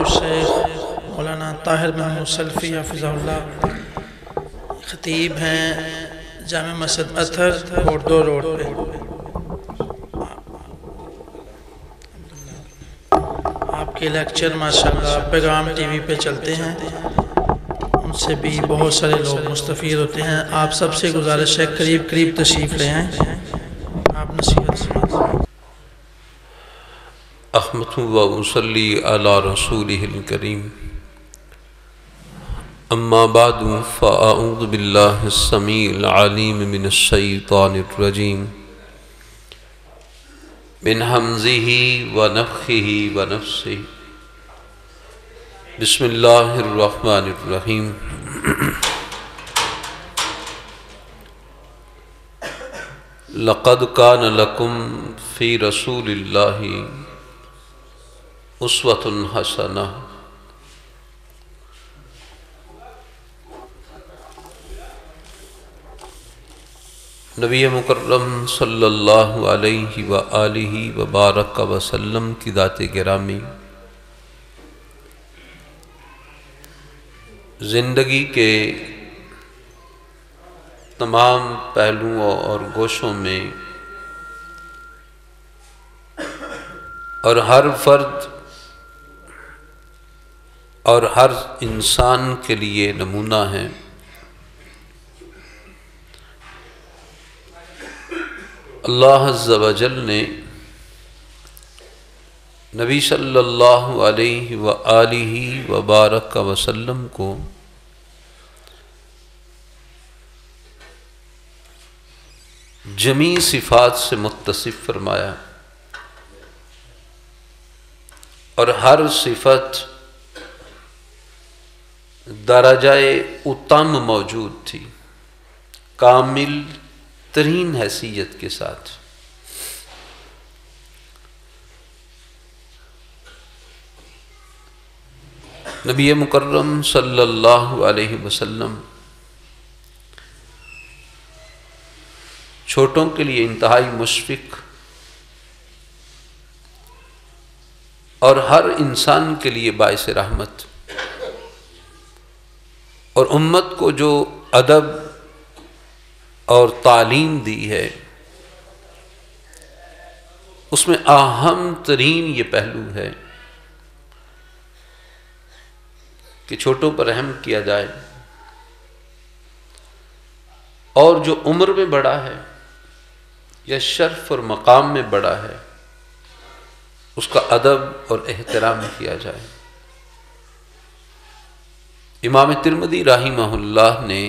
الشیخ مولانا طاہر محمود سلفی حفظہ اللہ خطیب ہیں جامع مسجد اطہر اردو روڈ پہ۔ آپ کے لیکچر ماشاءاللہ پیغام ٹی وی پہ چلتے ہیں، ان سے بھی بہت سارے لوگ مستفید ہوتے ہیں۔ آپ سب سے گزارش ہے قریب تشریف لے آئیں، آپ نصیحت سنائیں۔ احمد و اصلی علی رسولہ الکریم، اما بعد فاعوذ باللہ السمیع العلیم من الشیطان الرجیم من حمزہ ونفخہ ونفثہ، بسم اللہ الرحمن الرحیم۔ لقد کان لکم فی رسول اللہ اسوۃ حسنہ۔ نبی مکرم صلی اللہ علیہ وآلہ وبارک وسلم کی ذات گرامی زندگی کے تمام پہلوؤں اور گوشوں میں اور ہر فرد اور ہر انسان کے لیے نمونہ ہیں۔ اللہ عز و جل نے نبی صلی اللہ علیہ وآلہ وبارک وسلم کو جمیع صفات سے متصف فرمایا، اور ہر صفت درجہ اتم موجود تھی، کامل ترین حیثیت کے ساتھ۔ نبی مکرم صلی اللہ علیہ وسلم چھوٹوں کے لیے انتہائی مشفق اور ہر انسان کے لیے باعث رحمت، اور امت کو جو ادب اور تعلیم دی ہے اس میں اہم ترین یہ پہلو ہے کہ چھوٹوں پر رحم کیا جائے، اور جو عمر میں بڑا ہے یا شرف اور مقام میں بڑا ہے اس کا ادب اور احترام کیا جائے۔ امام ترمذی رحمہ اللہ نے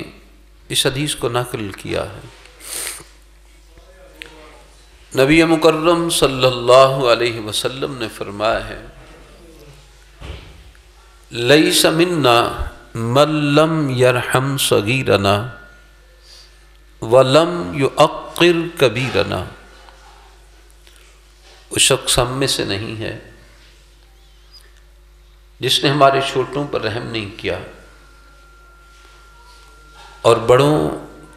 اس حدیث کو نقل کیا ہے۔ نبی مکرم صلی اللہ علیہ وسلم نے فرمایا ہے، لیس منا من لم یرحم صغیرنا ولم یعقر کبیرنا۔ وہ شخص ہم میں سے نہیں ہے جس نے ہمارے چھوٹوں پر رحم نہیں کیا اور بڑوں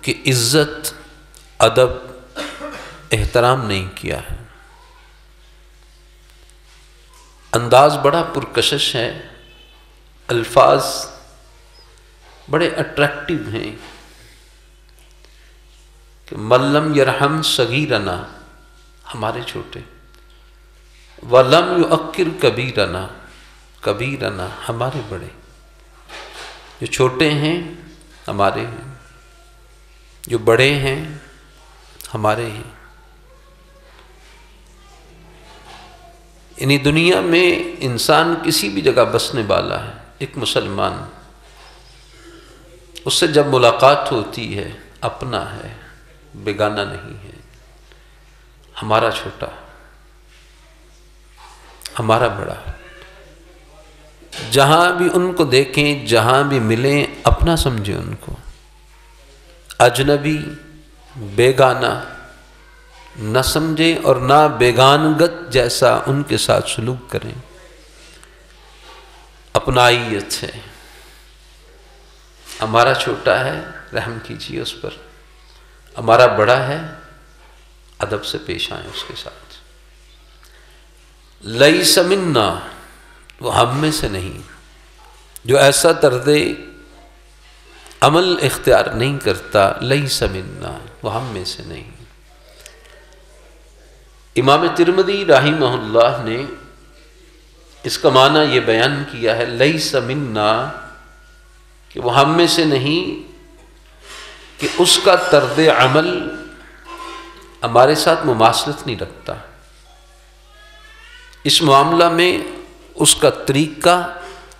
کی عزت، ادب، احترام نہیں کیا ہے۔ انداز بڑا پرکشش ہے، الفاظ بڑے اٹریکٹیو ہیں کہ من لم یرحم صغیرنا، ہمارے چھوٹے، وَلَمْ يُعَقِّرْ كَبِيرَنَا، کبیرنا، ہمارے بڑے۔ جو چھوٹے ہیں ہمارے ہیں، جو بڑے ہیں ہمارے ہیں۔ یعنی دنیا میں انسان کسی بھی جگہ بسنے والا ہے، ایک مسلمان، اس سے جب ملاقات ہوتی ہے اپنا ہے، بیگانہ نہیں ہے۔ ہمارا چھوٹا، ہمارا بڑا، جہاں بھی ان کو دیکھیں، جہاں بھی ملیں، اپنا سمجھیں ان کو، اجنبی، بیگانہ نہ سمجھیں اور نہ بیگانگت جیسا ان کے ساتھ سلوک کریں۔ اپنائیت ہے۔ ہمارا چھوٹا ہے، رحم کیجیے اس پر، ہمارا بڑا ہے، ادب سے پیش آئیں اس کے ساتھ۔ لیس منا، وہ ہم میں سے نہیں، جو ایسا طرز عمل اختیار نہیں کرتا لیس منا، وہ ہم میں سے نہیں۔ امام ترمذی رحمہ اللہ نے اس کا معنی یہ بیان کیا ہے لیس منا، کہ وہ ہم میں سے نہیں، کہ اس کا طرز عمل ہمارے ساتھ مماثلت نہیں رکھتا، اس معاملہ میں اس کا طریقہ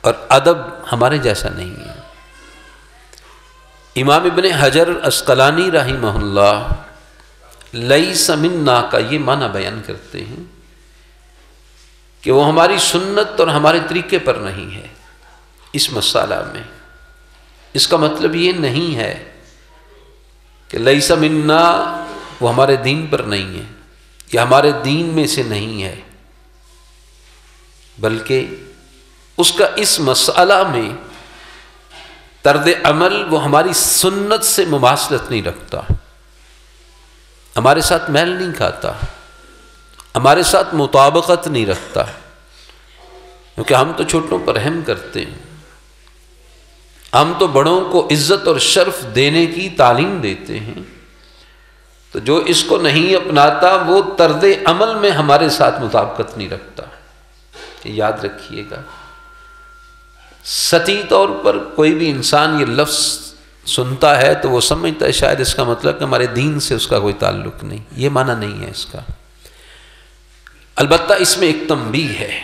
اور ادب ہمارے جیسا نہیں ہے۔ امام ابن حجر عسقلانی رحمہ اللہ لیس منا کا یہ معنی بیان کرتے ہیں کہ وہ ہماری سنت اور ہمارے طریقے پر نہیں ہے اس مسئلہ میں۔ اس کا مطلب یہ نہیں ہے کہ لیس منا وہ ہمارے دین پر نہیں ہے یا ہمارے دین میں سے نہیں ہے، بلکہ اس کا اس مسئلہ میں طرز عمل وہ ہماری سنت سے مماثلت نہیں رکھتا، ہمارے ساتھ میل نہیں کھاتا، ہمارے ساتھ مطابقت نہیں رکھتا، کیونکہ ہم تو چھوٹوں پر رحم کرتے ہیں، ہم تو بڑوں کو عزت اور شرف دینے کی تعلیم دیتے ہیں، تو جو اس کو نہیں اپناتا وہ طرز عمل میں ہمارے ساتھ مطابقت نہیں رکھتا۔ یاد رکھیے گا، سطحی طور پر کوئی بھی انسان یہ لفظ سنتا ہے تو وہ سمجھتا ہے شاید اس کا مطلب کہ ہمارے دین سے اس کا کوئی تعلق نہیں، یہ معنی نہیں ہے اس کا۔ البتہ اس میں ایک تنبیہ ہے،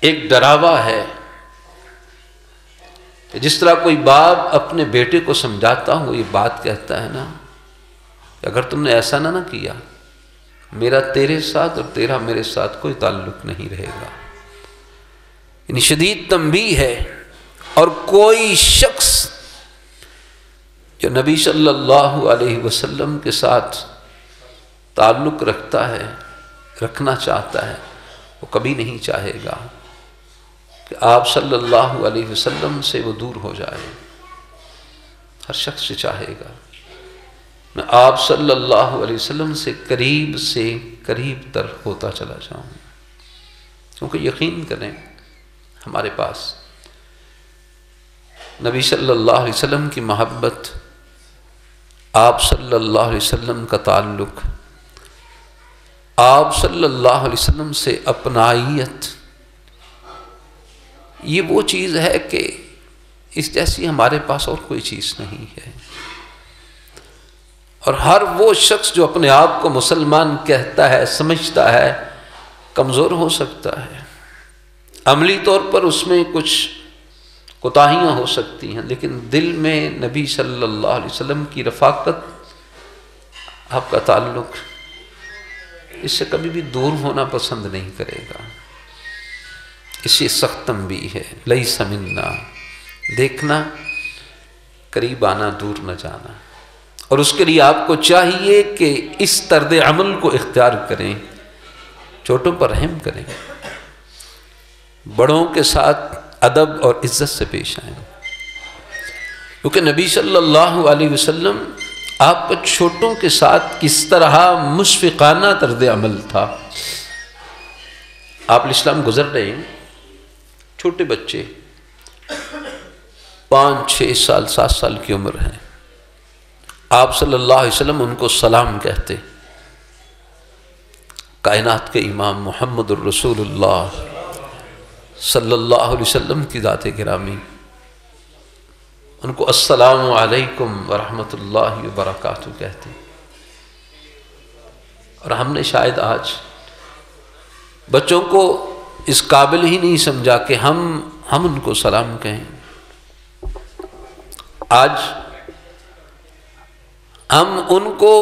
ایک ڈراوا ہے، کہ جس طرح کوئی باپ اپنے بیٹے کو سمجھاتا ہو یہ بات کہتا ہے نا کہ اگر تم نے ایسا نہ کیا میرا تیرے ساتھ اور تیرا میرے ساتھ کوئی تعلق نہیں رہے گا، یعنی شدید تنبیہ ہے۔ اور کوئی شخص جو نبی صلی اللہ علیہ وسلم کے ساتھ تعلق رکھتا ہے، رکھنا چاہتا ہے، وہ کبھی نہیں چاہے گا کہ آپ صلی اللہ علیہ وسلم سے وہ دور ہو جائے۔ ہر شخص چاہے گا میں آپ صلی اللہ علیہ وسلم سے قریب تر ہوتا چلا جاؤں، کیونکہ یقین کریں ہمارے پاس نبی صلی اللہ علیہ وسلم کی محبت، آپ صلی اللہ علیہ وسلم کا تعلق، آپ صلی اللہ علیہ وسلم سے اپنائیت، یہ وہ چیز ہے کہ اس جیسی ہمارے پاس اور کوئی چیز نہیں ہے۔ اور ہر وہ شخص جو اپنے آپ کو مسلمان کہتا ہے، سمجھتا ہے، کمزور ہو سکتا ہے، عملی طور پر اس میں کچھ کوتاہیاں ہو سکتی ہیں، لیکن دل میں نبی صلی اللہ علیہ وسلم کی رفاقت، آپ کا تعلق، اس سے کبھی بھی دور ہونا پسند نہیں کرے گا۔ اسی سخت تنبیہ ہے لیس منا، دیکھنا، قریب آنا، دور نہ جانا۔ اور اس کے لیے آپ کو چاہیے کہ اس طرز عمل کو اختیار کریں، چھوٹوں پر رحم کریں، بڑوں کے ساتھ ادب اور عزت سے پیش آئیں، کیونکہ نبی صلی اللہ علیہ وسلم آپ کا چھوٹوں کے ساتھ کس طرح مشفقانہ طرز عمل تھا۔ آپ الاسلام گزر رہے ہیں، چھوٹے بچے 5 6 سال 7 سال کی عمر ہے، آپ صلی اللہ علیہ وسلم ان کو سلام کہتے، کائنات کے امام محمد الرسول اللہ صلی اللہ علیہ وسلم کی ذات گرامی، ان کو السلام علیکم ورحمۃ اللہ وبرکاتہ کہتے۔ اور ہم نے شاید آج بچوں کو اس قابل ہی نہیں سمجھا کہ ہم ان کو سلام کہیں۔ آج ہم ان کو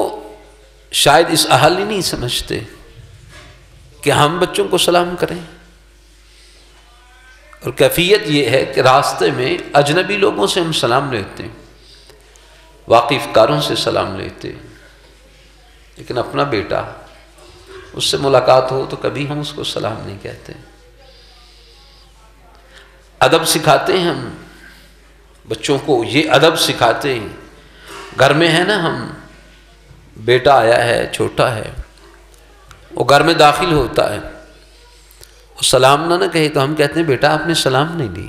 شاید اس اہل ہی نہیں سمجھتے کہ ہم بچوں کو سلام کریں۔ اور کیفیت یہ ہے کہ راستے میں اجنبی لوگوں سے ہم سلام لیتے ہیں، واقف کاروں سے سلام لیتے ہیں، لیکن اپنا بیٹا، اس سے ملاقات ہو تو کبھی ہم اس کو سلام نہیں کہتے۔ ادب سکھاتے ہیں ہم بچوں کو، یہ ادب سکھاتے ہیں۔ گھر میں ہے نا، ہم بیٹا آیا ہے، چھوٹا ہے، وہ گھر میں داخل ہوتا ہے وہ سلام نہ کہے تو ہم کہتے ہیں بیٹا آپ نے سلام نہیں دی.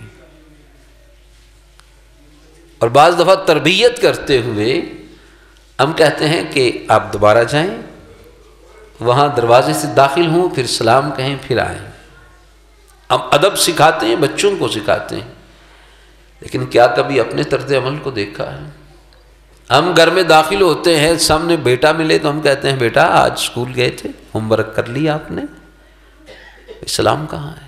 اور بعض دفعہ تربیت کرتے ہوئے ہم کہتے ہیں کہ آپ دوبارہ جائیں، وہاں دروازے سے داخل ہوں، پھر سلام کہیں، پھر آئیں. ہم ادب سکھاتے ہیں، بچوں کو سکھاتے ہیں، لیکن کیا کبھی اپنے طرز عمل کو دیکھا ہے؟ ہم گھر میں داخل ہوتے ہیں، سامنے بیٹا ملے تو ہم کہتے ہیں بیٹا آج اسکول گئے تھے، ہوم ورک کر لیا آپ نے؟ سلام کہاں ہے؟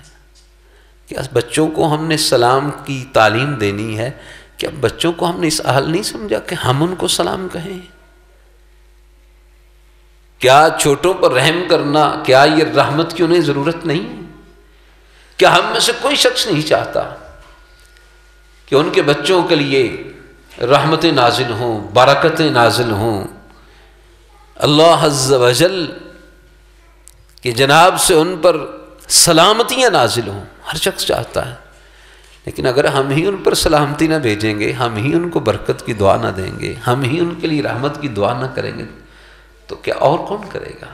کیا بچوں کو ہم نے سلام کی تعلیم دینی ہے؟ کیا بچوں کو ہم نے اس اہل نہیں سمجھا کہ ہم ان کو سلام کہیں؟ کیا چھوٹوں پر رحم کرنا، کیا یہ رحمت کی انہیں ضرورت نہیں؟ کیا ہم میں سے کوئی شخص نہیں چاہتا کہ ان کے بچوں کے لیے رحمتیں نازل ہوں، برکتیں نازل ہوں، اللہ عز و جل کہ جناب سے ان پر سلامتیاں نازل ہوں؟ ہر شخص چاہتا ہے. لیکن اگر ہم ہی ان پر سلامتی نہ بھیجیں گے، ہم ہی ان کو برکت کی دعا نہ دیں گے، ہم ہی ان کے لیے رحمت کی دعا نہ کریں گے تو کیا اور کون کرے گا؟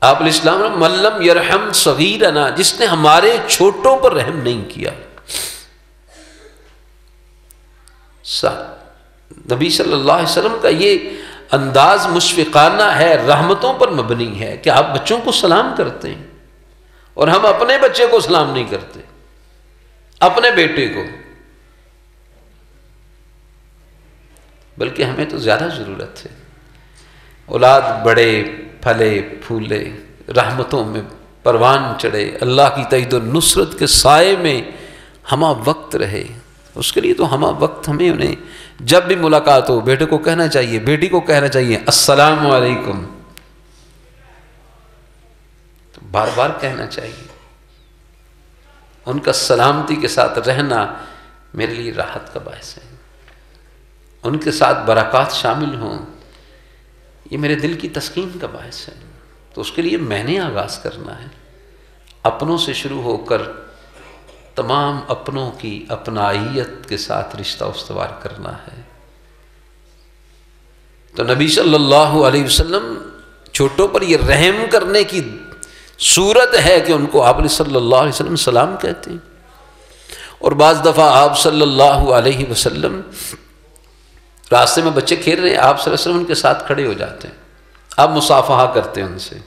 آپ علیہ السلام نے من لم یرحم صغیرنا، جس نے ہمارے چھوٹوں پر رحم نہیں کیا. نبی صلی اللہ علیہ وسلم کا یہ انداز مشفقانہ ہے، رحمتوں پر مبنی ہے کہ آپ بچوں کو سلام کرتے ہیں، اور ہم اپنے بچے کو سلام نہیں کرتے، اپنے بیٹے کو. بلکہ ہمیں تو زیادہ ضرورت ہے اولاد بڑے پھلے پھولے، رحمتوں میں پروان چڑھے، اللہ کی تائید و نصرت کے سائے میں ہمہ وقت رہے. اس کے لیے تو ہمہ وقت ہمیں انہیں جب بھی ملاقات ہو بیٹے کو کہنا چاہیے، بیٹی کو کہنا چاہیے السلام علیکم، تو بار بار کہنا چاہیے. ان کا سلامتی کے ساتھ رہنا میرے لیے راحت کا باعث ہے. ان کے ساتھ برکات شامل ہوں، یہ میرے دل کی تسکین کا باعث ہے. تو اس کے لیے میں نے آغاز کرنا ہے، اپنوں سے شروع ہو کر تمام اپنوں کی اپنائیت کے ساتھ رشتہ استوار کرنا ہے. تو نبی صلی اللہ علیہ وسلم چھوٹوں پر یہ رحم کرنے کی صورت ہے کہ ان کو آپ صلی اللہ علیہ وسلم سلام کہتے ہیں. اور بعض دفعہ آپ صلی اللہ علیہ وسلم راستے میں بچے کھیل رہے ہیں، آپ صلی اللہ علیہ وسلم ان کے ساتھ کھڑے ہو جاتے ہیں، آپ مصافحہ کرتے ہیں ان سے،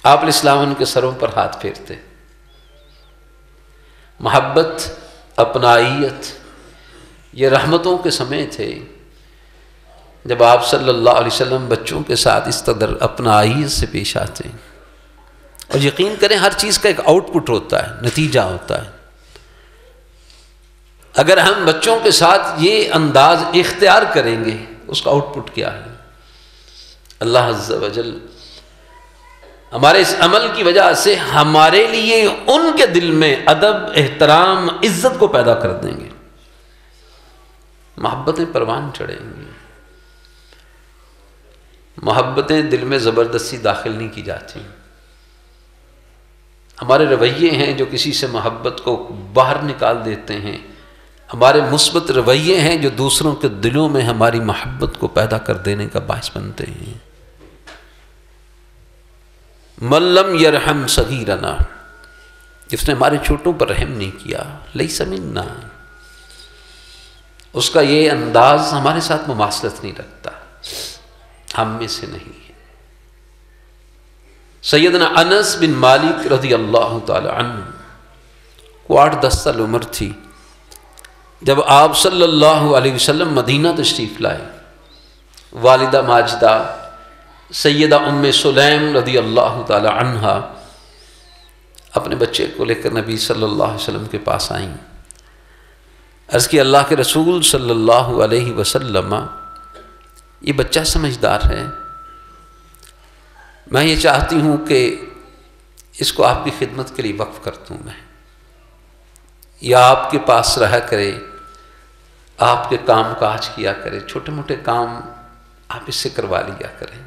آپ علیہ السلام ان کے سروں پر ہاتھ پھیرتے. محبت، اپنائیت، یہ رحمتوں کے سمے تھے جب آپ صلی اللہ علیہ وسلم بچوں کے ساتھ اس قدر اپنائیت سے پیش آتے ہیں. اور یقین کریں ہر چیز کا ایک آؤٹ پٹ ہوتا ہے، نتیجہ ہوتا ہے. اگر ہم بچوں کے ساتھ یہ انداز اختیار کریں گے، اس کا آؤٹ پٹ کیا ہے؟ اللہ عز و جل ہمارے اس عمل کی وجہ سے ہمارے لیے ان کے دل میں ادب، احترام، عزت کو پیدا کر دیں گے، محبتیں پروان چڑھیں گی. محبتیں دل میں زبردستی داخل نہیں کی جاتی. ہمارے رویے ہیں جو کسی سے محبت کو باہر نکال دیتے ہیں، ہمارے مثبت رویے ہیں جو دوسروں کے دلوں میں ہماری محبت کو پیدا کر دینے کا باعث بنتے ہیں. من لم یرحم صغیرنا، جس نے ہمارے چھوٹوں پر رحم نہیں کیا، لیس منا، اس کا یہ انداز ہمارے ساتھ مماثلت نہیں رکھتا، ہم میں سے نہیں ہے. سیدنا انس بن مالک رضی اللہ تعالی عنہ کو 8-10 سال عمر تھی جب آپ صلی اللہ علیہ وسلم مدینہ تشریف لائے. والدہ ماجدہ سیدہ ام سلیم رضی اللہ تعالی عنہا اپنے بچے کو لے کر نبی صلی اللہ علیہ وسلم کے پاس آئیں. عرض کی اللہ کے رسول صلی اللہ علیہ وسلم، یہ بچہ سمجھدار ہے، میں یہ چاہتی ہوں کہ اس کو آپ کی خدمت کے لیے وقف کر دوں میں، یا آپ کے پاس رہا کرے، آپ کے کام کاج کیا کرے، چھوٹے موٹے کام آپ اس سے کروا لیا کریں.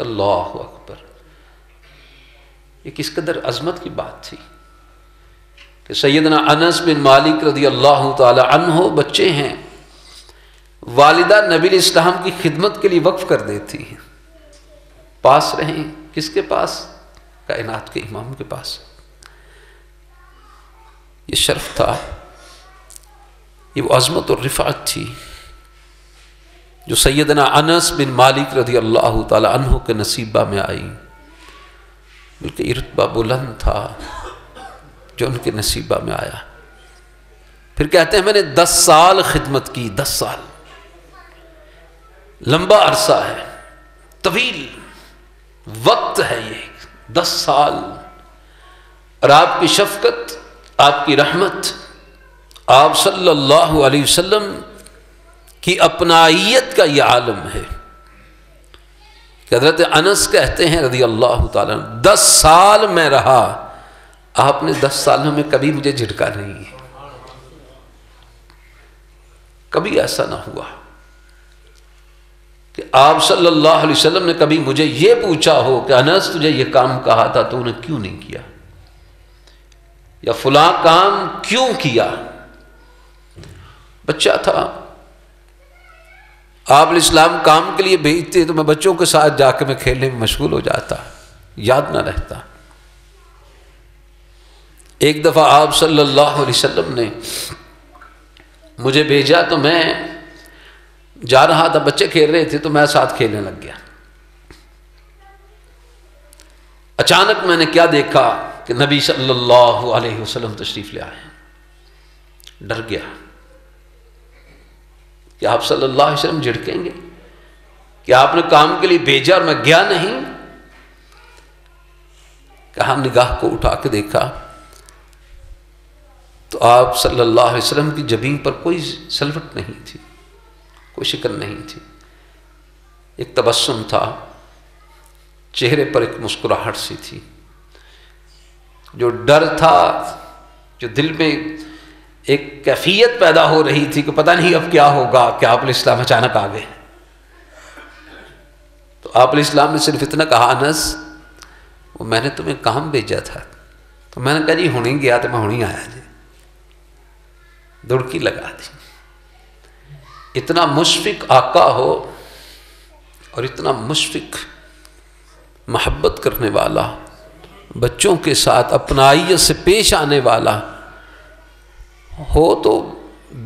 اللہ اکبر، یہ کس قدر عظمت کی بات تھی کہ سیدنا انس بن مالک رضی اللہ تعالی عنہ بچے ہیں، والدہ نبی علیہ السلام کی خدمت کے لیے وقف کر دیتی ہیں، پاس رہیں، کس کے پاس؟ کائنات کے امام کے پاس۔ یہ شرف تھا، یہ وہ عظمت اور رفعت تھی جو سیدنا انس بن مالک رضی اللہ تعالی عنہ کے نصیبہ میں آئی، بلکہ یہ رتبہ بلند تھا جو ان کے نصیبہ میں آیا۔ پھر کہتے ہیں میں نے 10 سال خدمت کی، 10 سال، لمبا عرصہ ہے، طویل وقت ہے یہ 10 سال، اور آپ کی شفقت، آپ کی رحمت، آپ صلی اللہ علیہ وسلم کی اپنائیت کا یہ عالم ہے کہ حضرت انس کہتے ہیں رضی اللہ تعالیٰ 10 سال میں رہا، آپ نے 10 سالوں میں کبھی مجھے جھٹکا نہیں ہے، کبھی ایسا نہ ہوا کہ آپ صلی اللہ علیہ وسلم نے کبھی مجھے یہ پوچھا ہو کہ انس تجھے یہ کام کہا تھا تو نے کیوں نہیں کیا، یا فلاں کام کیوں کیا۔ بچہ تھا، آپ علیہ السلام کام کے لیے بھیجتے تو میں بچوں کے ساتھ جا کے میں کھیلنے میں مشغول ہو جاتا، یاد نہ رہتا۔ ایک دفعہ آپ صلی اللہ علیہ وسلم نے مجھے بھیجا تو میں جا رہا تھا، بچے کھیل رہے تھے تو میں ساتھ کھیلنے لگ گیا۔ اچانک میں نے کیا دیکھا کہ نبی صلی اللہ علیہ وسلم تشریف لے آئے، ڈر گیا کہ آپ صلی اللہ علیہ وسلم جھڑکیں گے کہ آپ نے کام کے لیے بھیجا اور میں گیا نہیں۔ کہا نگاہ کو اٹھا کے دیکھا تو آپ صلی اللہ علیہ وسلم کی جبین پر کوئی سلوٹ نہیں تھی، کوئی شکن نہیں تھی، ایک تبسم تھا، چہرے پر ایک مسکراہٹ سی تھی۔ جو ڈر تھا، جو دل میں ایک کیفیت پیدا ہو رہی تھی کہ پتہ نہیں اب کیا ہوگا، کہ آپ علیہ السلام اچانک آ گئے، تو آپ علیہ السلام نے صرف اتنا کہا انس وہ میں نے تمہیں کام بھیجا تھا، تو میں نے کہا جی ہونی گیا تو میں ہونی آیا جی، دڑکی لگا دی۔ اتنا مشفق آقا ہو اور اتنا مشفق محبت کرنے والا، بچوں کے ساتھ اپنائیت سے پیش آنے والا ہو تو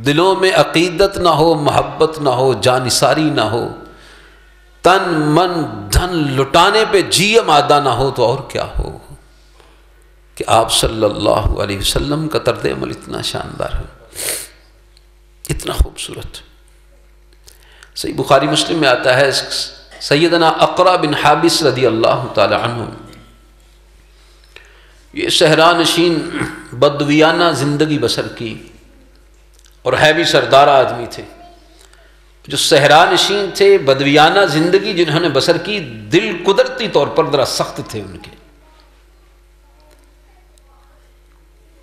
دلوں میں عقیدت نہ ہو، محبت نہ ہو، جانثاری نہ ہو، تن من دھن لٹانے پہ جی آمادہ نہ ہو تو اور کیا ہو کہ آپ صلی اللہ علیہ وسلم کا طرز عمل اتنا شاندار ہے، اتنا خوبصورت۔ صحیح بخاری مسلم میں آتا ہے سیدنا اقرا بن حابس رضی اللہ تعالی عنہ، یہ صحرا نشین بدویانہ زندگی بسر کی اور ہے بھی سردار آدمی تھے۔ جو صحرا نشین تھے، بدویانہ زندگی جنہوں نے بسر کی، دل قدرتی طور پر ذرا سخت تھے ان کے۔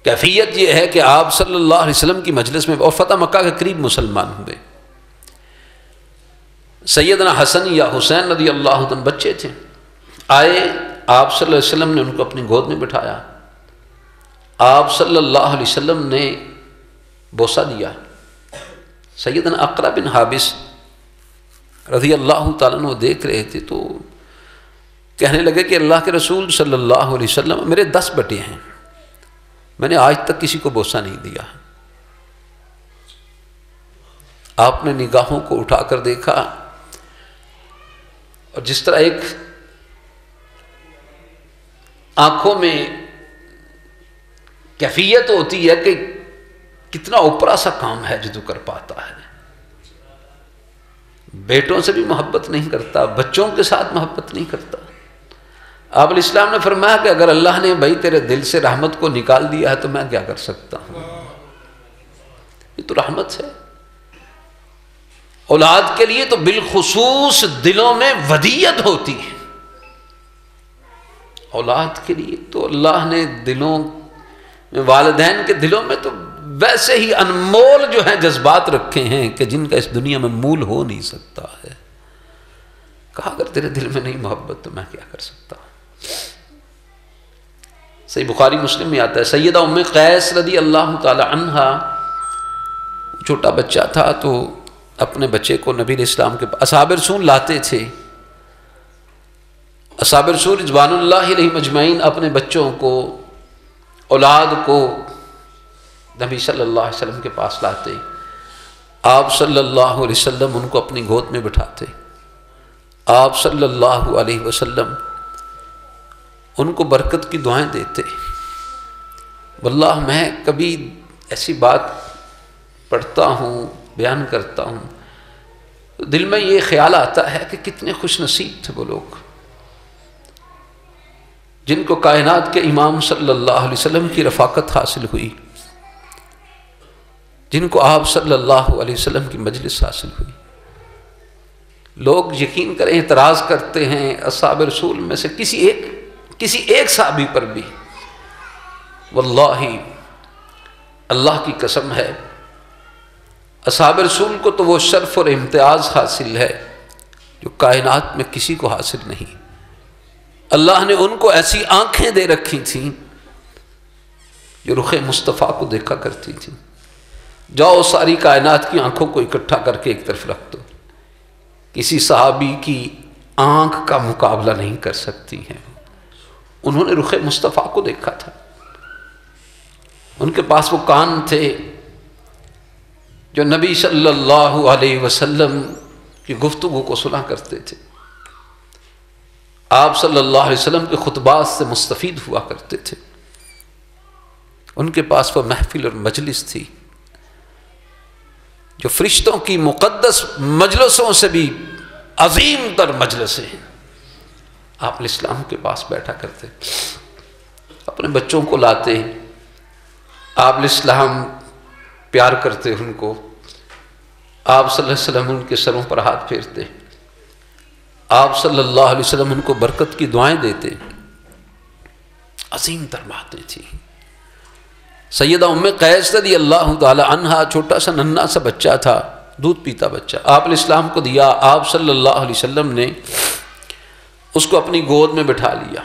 کیفیت یہ ہے کہ آپ صلی اللہ علیہ وسلم کی مجلس میں اور فتح مکہ کے قریب مسلمان ہوئے، سیدنا حسن یا حسین رضی اللہ عنہ بچے تھے، آئے آپ صلی اللہ علیہ وسلم نے ان کو اپنی گود میں بٹھایا، آپ صلی اللہ علیہ وسلم نے بوسہ دیا۔ سیدنا اقرا بن حابس رضی اللہ تعالیٰ عنہ دیکھ رہے تھے تو کہنے لگے کہ اللہ کے رسول صلی اللہ علیہ وسلم میرے 10 بیٹے ہیں، میں نے آج تک کسی کو بوسہ نہیں دیا۔ آپ نے نگاہوں کو اٹھا کر دیکھا اور جس طرح ایک آنکھوں میں کیفیت ہوتی ہے کہ کتنا اوپرا سا کام ہے جو تو کر پاتا ہے، بیٹوں سے بھی محبت نہیں کرتا، بچوں کے ساتھ محبت نہیں کرتا۔ آپ علیہ السلام نے فرمایا کہ اگر اللہ نے بھائی تیرے دل سے رحمت کو نکال دیا ہے تو میں کیا کر سکتا ہوں، یہ تو رحمت ہے۔ اولاد کے لیے تو بالخصوص دلوں میں ودیت ہوتی ہے، اولاد کے لیے تو اللہ نے دلوں میں، والدین کے دلوں میں تو ویسے ہی انمول جو ہیں جذبات رکھے ہیں کہ جن کا اس دنیا میں مول ہو نہیں سکتا ہے۔ کہا اگر تیرے دل میں نہیں محبت تو میں کیا کر سکتا ہوں۔ صحیح بخاری مسلم میں آتا ہے سیدہ ام قیس رضی اللہ تعالی عنہا، چھوٹا بچہ تھا تو اپنے بچے کو نبی علیہ السلام کے اصحاب رسول لاتے تھے، اصحاب رسول رضوان اللہ علیہم اجمعین اپنے بچوں کو، اولاد کو نبی صلی اللہ علیہ وسلم کے پاس لاتے، آپ صلی اللہ علیہ وسلم ان کو اپنی گود میں بٹھاتے، آپ صلی اللہ علیہ وسلم ان کو برکت کی دعائیں دیتے۔ واللہ میں کبھی ایسی بات پڑھتا ہوں، بیان کرتا ہوں، دل میں یہ خیال آتا ہے کہ کتنے خوش نصیب تھے وہ لوگ جن کو کائنات کے امام صلی اللہ علیہ وسلم کی رفاقت حاصل ہوئی، جن کو آپ صلی اللہ علیہ وسلم کی مجلس حاصل ہوئی۔ لوگ یقین کریں اعتراض کرتے ہیں اصحاب رسول میں سے کسی ایک صحابی پر بھی، واللہ اللہ کی قسم ہے اصحاب رسول کو تو وہ شرف اور امتیاز حاصل ہے جو کائنات میں کسی کو حاصل نہیں۔ اللہ نے ان کو ایسی آنکھیں دے رکھی تھیں جو رخ مصطفیٰ کو دیکھا کرتی تھیں۔ جاؤ ساری کائنات کی آنکھوں کو اکٹھا کر کے ایک طرف رکھ دو، کسی صحابی کی آنکھ کا مقابلہ نہیں کر سکتی ہیں۔ انہوں نے رخ مصطفیٰ کو دیکھا تھا، ان کے پاس وہ کان تھے جو نبی صلی اللہ علیہ وسلم کی گفتگو کو سنا کرتے تھے، آپ صلی اللہ علیہ وسلم کے خطبات سے مستفید ہوا کرتے تھے، ان کے پاس وہ محفل اور مجلس تھی جو فرشتوں کی مقدس مجلسوں سے بھی عظیم تر مجلسیں ہیں۔ آپ علیہ السلام کے پاس بیٹھا کرتے، اپنے بچوں کو لاتے، آپ علیہ السلام پیار کرتے ان کو، آپ صلی اللہ علیہ وسلم ان کے سروں پر ہاتھ پھیرتے، آپ صلی اللہ علیہ وسلم ان کو برکت کی دعائیں دیتے۔ عظیم تر باتیں تھیں۔ سیدہ ام قیس رضی اللہ تعالی عنہا چھوٹا سا ننھا سا بچہ تھا، دودھ پیتا بچہ، آپ علیہ السلام کو دیا، آپ صلی اللہ علیہ وسلم نے اس کو اپنی گود میں بٹھا لیا۔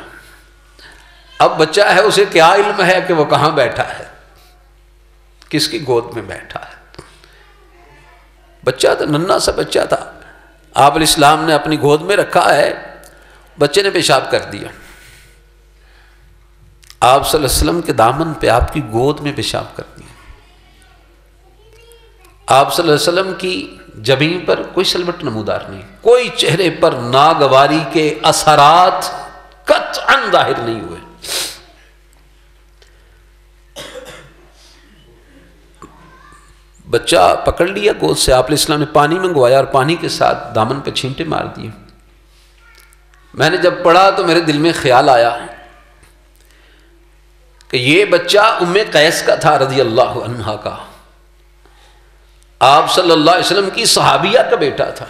اب بچہ ہے، اسے کیا علم ہے کہ وہ کہاں بیٹھا ہے، کس کی گود میں بیٹھا ہے۔ بچہ تھا، ننھا سا بچہ تھا، آپ علیہ السلام نے اپنی گود میں رکھا ہے، بچے نے پیشاب کر دیا، آپ صلی اللہ علیہ وسلم کے دامن پہ آپ کی گود میں پیشاب کر دیا۔ آپ صلی اللہ علیہ وسلم کی جبین پر کوئی سلوٹ نمودار نہیں، کوئی چہرے پر ناگواری کے اثرات قطعاً ظاہر نہیں ہوئے۔ بچہ پکڑ لیا گود سے، آپ علیہ السلام نے پانی منگوایا اور پانی کے ساتھ دامن پہ چھینٹے مار دیے۔ میں نے جب پڑھا تو میرے دل میں خیال آیا کہ یہ بچہ ام قیس کا تھا رضی اللہ عنہا کا، آپ صلی اللہ علیہ وسلم کی صحابیہ کا بیٹا تھا۔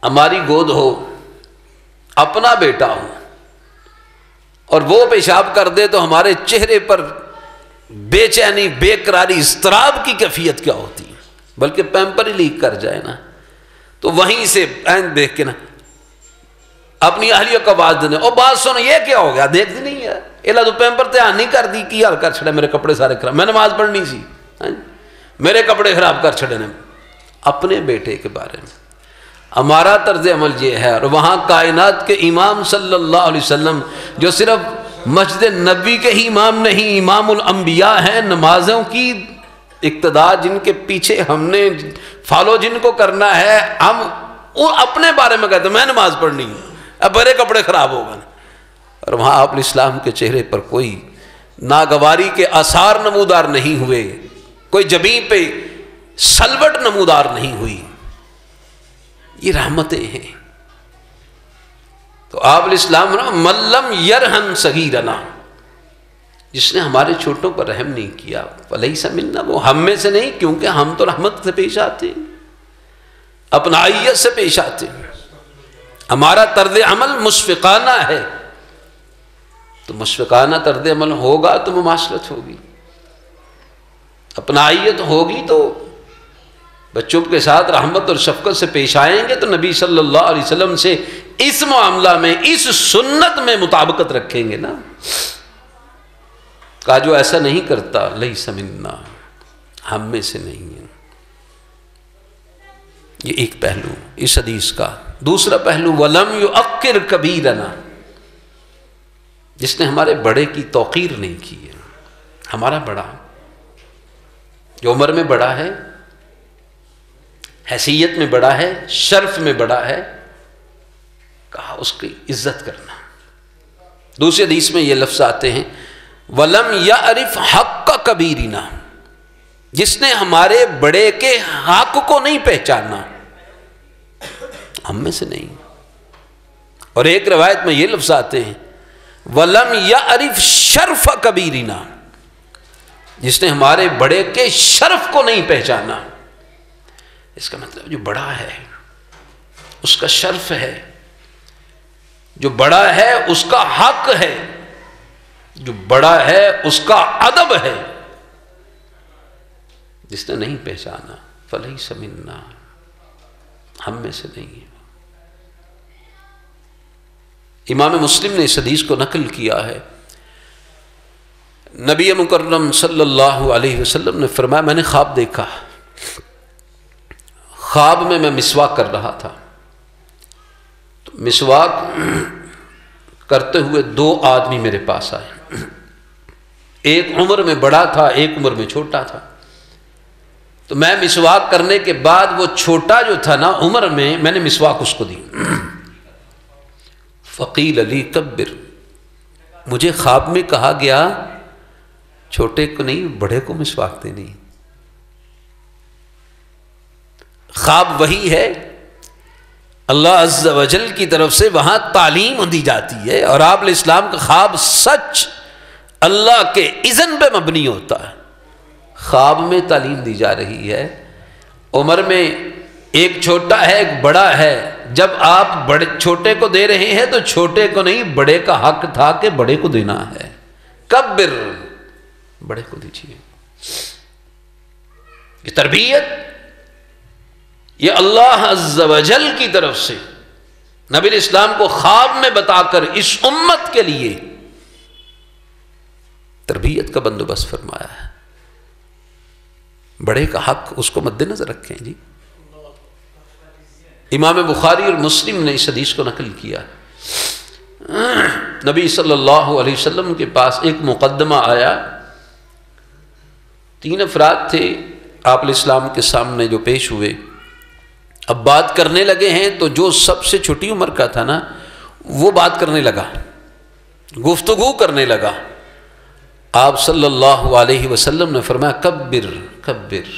ہماری گود ہو، اپنا بیٹا ہو، اور وہ پیشاب کر دے تو ہمارے چہرے پر بے چینی، بے قراری، اضطراب کی کیفیت کیا ہوتی ہے، بلکہ پیمپر ہی لیک کر جائے نا تو وہیں سے عین دیکھ کے نا اپنی اہلیہ کا آواز دینے، اور بات سن یہ کیا ہو گیا، دیکھ دی نہیں ہے اللہ تو پیمپر تیار نہیں کر دی، کی حال کر چھڑے میرے کپڑے سارے خراب، میں نماز پڑھنی سی، میرے کپڑے خراب کر چھڑے نے۔ اپنے بیٹے کے بارے میں ہمارا طرز عمل یہ ہے، اور وہاں کائنات کے امام صلی اللہ علیہ وسلم جو صرف مسجد نبوی کے ہی امام نہیں، امام الانبیاء ہیں، نمازوں کی اقتداء جن کے پیچھے ہم نے فالو جن کو کرنا ہے، ہم اپنے بارے میں کہتے ہیں میں نماز پڑھنی ہے، اب میرے کپڑے خراب ہو گئے، اور وہاں آپ علیہ السلام کے چہرے پر کوئی ناگواری کے آثار نمودار نہیں ہوئے، کوئی جبین پہ سلوٹ نمودار نہیں ہوئی۔ یہ رحمتیں ہیں۔ تو آپ علیہ السلام نے ملم یرحم صغیرنا، جس نے ہمارے چھوٹوں پر رحم نہیں کیا فلیس منا، وہ ہم میں سے نہیں، کیونکہ ہم تو رحمت سے پیش آتے ہیں، اپنائیت سے پیش آتے ہیں، ہمارا طرز عمل مشفقانہ ہے، تو مشفقانہ طرز عمل ہوگا تو مماثلت ہوگی، اپنائیت ہوگی تو بچوں کے ساتھ رحمت اور شفقت سے پیش آئیں گے، تو نبی صلی اللہ علیہ وسلم سے اس معاملہ میں، اس سنت میں مطابقت رکھیں گے نا۔ کہا جو ایسا نہیں کرتا لیس منا، ہم میں سے نہیں ہے۔ یہ ایک پہلو اس حدیث کا۔ دوسرا پہلو ولم یؤقر کبیرنا، جس نے ہمارے بڑے کی توقیر نہیں کی ہے. ہمارا بڑا جو عمر میں بڑا ہے، حیثیت میں بڑا ہے، شرف میں بڑا ہے، کہا اس کی عزت کرنا. دوسری حدیث میں یہ لفظ آتے ہیں وَلَمْ يَعْرِفْ حَقَّ كَبِيرِنَا، جس نے ہمارے بڑے کے حق کو نہیں پہچانا. ہم میں سے نہیں. اور ایک روایت میں یہ لفظ آتے ہیں وَلَمْ يَعْرِفْ شَرْفَ كَبِيرِنَا، جس نے ہمارے بڑے کے شرف کو نہیں پہچانا. اس کا مطلب جو بڑا ہے اس کا شرف ہے، جو بڑا ہے اس کا حق ہے، جو بڑا ہے اس کا ادب ہے. جس نے نہیں پہچانا فَلَيْسَ مِنَّا، ہم میں سے نہیں ہے. امام مسلم نے اس حدیث کو نقل کیا ہے. نبی مکرم صلی اللہ علیہ وسلم نے فرمایا میں نے خواب دیکھا، خواب میں مسواک کر رہا تھا، تو مسواک کرتے ہوئے دو آدمی میرے پاس آئے. ایک عمر میں بڑا تھا، ایک عمر میں چھوٹا تھا. تو میں مسواک کرنے کے بعد وہ چھوٹا جو تھا نا عمر میں نے مسواک اس کو دی. فقیل علی کبر، مجھے خواب میں کہا گیا چھوٹے کو نہیں بڑے کو مسواک دینی. خواب وہی ہے، اللہ عز و جل کی طرف سے وہاں تعلیم دی جاتی ہے، اور آپ علیہ السلام کا خواب سچ اللہ کے اذن پہ مبنی ہوتا ہے. خواب میں تعلیم دی جا رہی ہے. عمر میں ایک چھوٹا ہے ایک بڑا ہے. جب آپ بڑے چھوٹے کو دے رہے ہیں تو چھوٹے کو نہیں بڑے کا حق تھا کہ بڑے کو دینا ہے. کبر، بڑے کو دیجیے. یہ تربیت یہ اللہ عز و جل کی طرف سے نبی علیہ السلام کو خواب میں بتا کر اس امت کے لیے تربیت کا بندوبست فرمایا ہے. بڑے کا حق اس کو مد نظر رکھیں جی. امام بخاری اور مسلم نے اس حدیث کو نقل کیا. نبی صلی اللہ علیہ وسلم کے پاس ایک مقدمہ آیا. 3 افراد تھے آپ علیہ السلام کے سامنے جو پیش ہوئے. اب بات کرنے لگے ہیں تو جو سب سے چھوٹی عمر کا تھا نا وہ بات کرنے لگا، گفتگو کرنے لگا. آپ صلی اللہ علیہ وسلم نے فرمایا کبر کبر،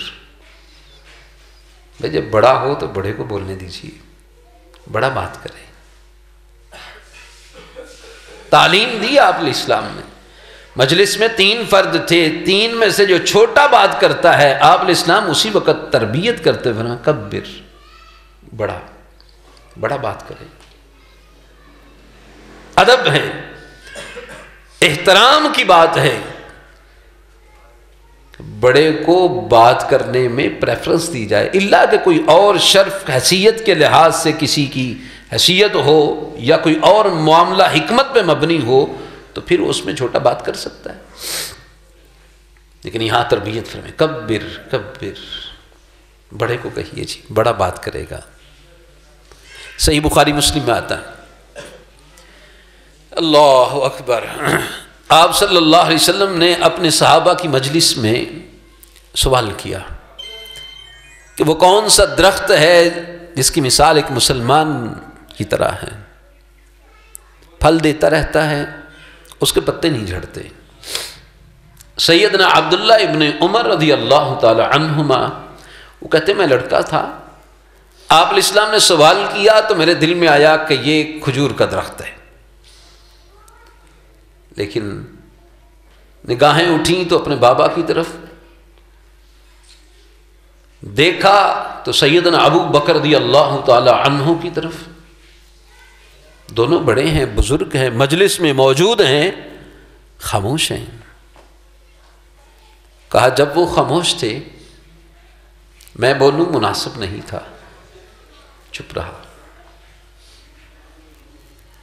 بھائی جب بڑا ہو تو بڑے کو بولنے دیجیے، بڑا بات کرے. تعلیم دی آپ علیہ السلام نے. مجلس میں 3 فرد تھے، 3 میں سے جو چھوٹا بات کرتا ہے آپ علیہ السلام اسی وقت تربیت کرتے ہوئے کبر، بڑا بڑا بات کرے. ادب ہے، احترام کی بات ہے. بڑے کو بات کرنے میں پریفرنس دی جائے، الا کہ کوئی اور شرف حیثیت کے لحاظ سے کسی کی حیثیت ہو یا کوئی اور معاملہ حکمت پہ مبنی ہو تو پھر اس میں چھوٹا بات کر سکتا ہے. لیکن یہاں تربیت فرمائے کبر کبر، بڑے کو کہیے جی بڑا بات کرے گا. صحیح بخاری مسلم میں آتا ہے. اللہ اکبر. آپ صلی اللہ علیہ وسلم نے اپنے صحابہ کی مجلس میں سوال کیا کہ وہ کون سا درخت ہے جس کی مثال ایک مسلمان کی طرح ہے، پھل دیتا رہتا ہے، اس کے پتے نہیں جھڑتے. سیدنا عبداللہ ابن عمر رضی اللہ تعالی عنہما وہ کہتے میں لڑکا تھا، آپ علیہ السلام نے سوال کیا تو میرے دل میں آیا کہ یہ کھجور کا درخت ہے. لیکن نگاہیں اٹھیں تو اپنے بابا کی طرف دیکھا تو سیدنا ابو بکر رضی اللہ تعالی عنہ کی طرف. دونوں بڑے ہیں، بزرگ ہیں، مجلس میں موجود ہیں، خاموش ہیں. کہا جب وہ خاموش تھے میں بولوں مناسب نہیں تھا، چپ رہا.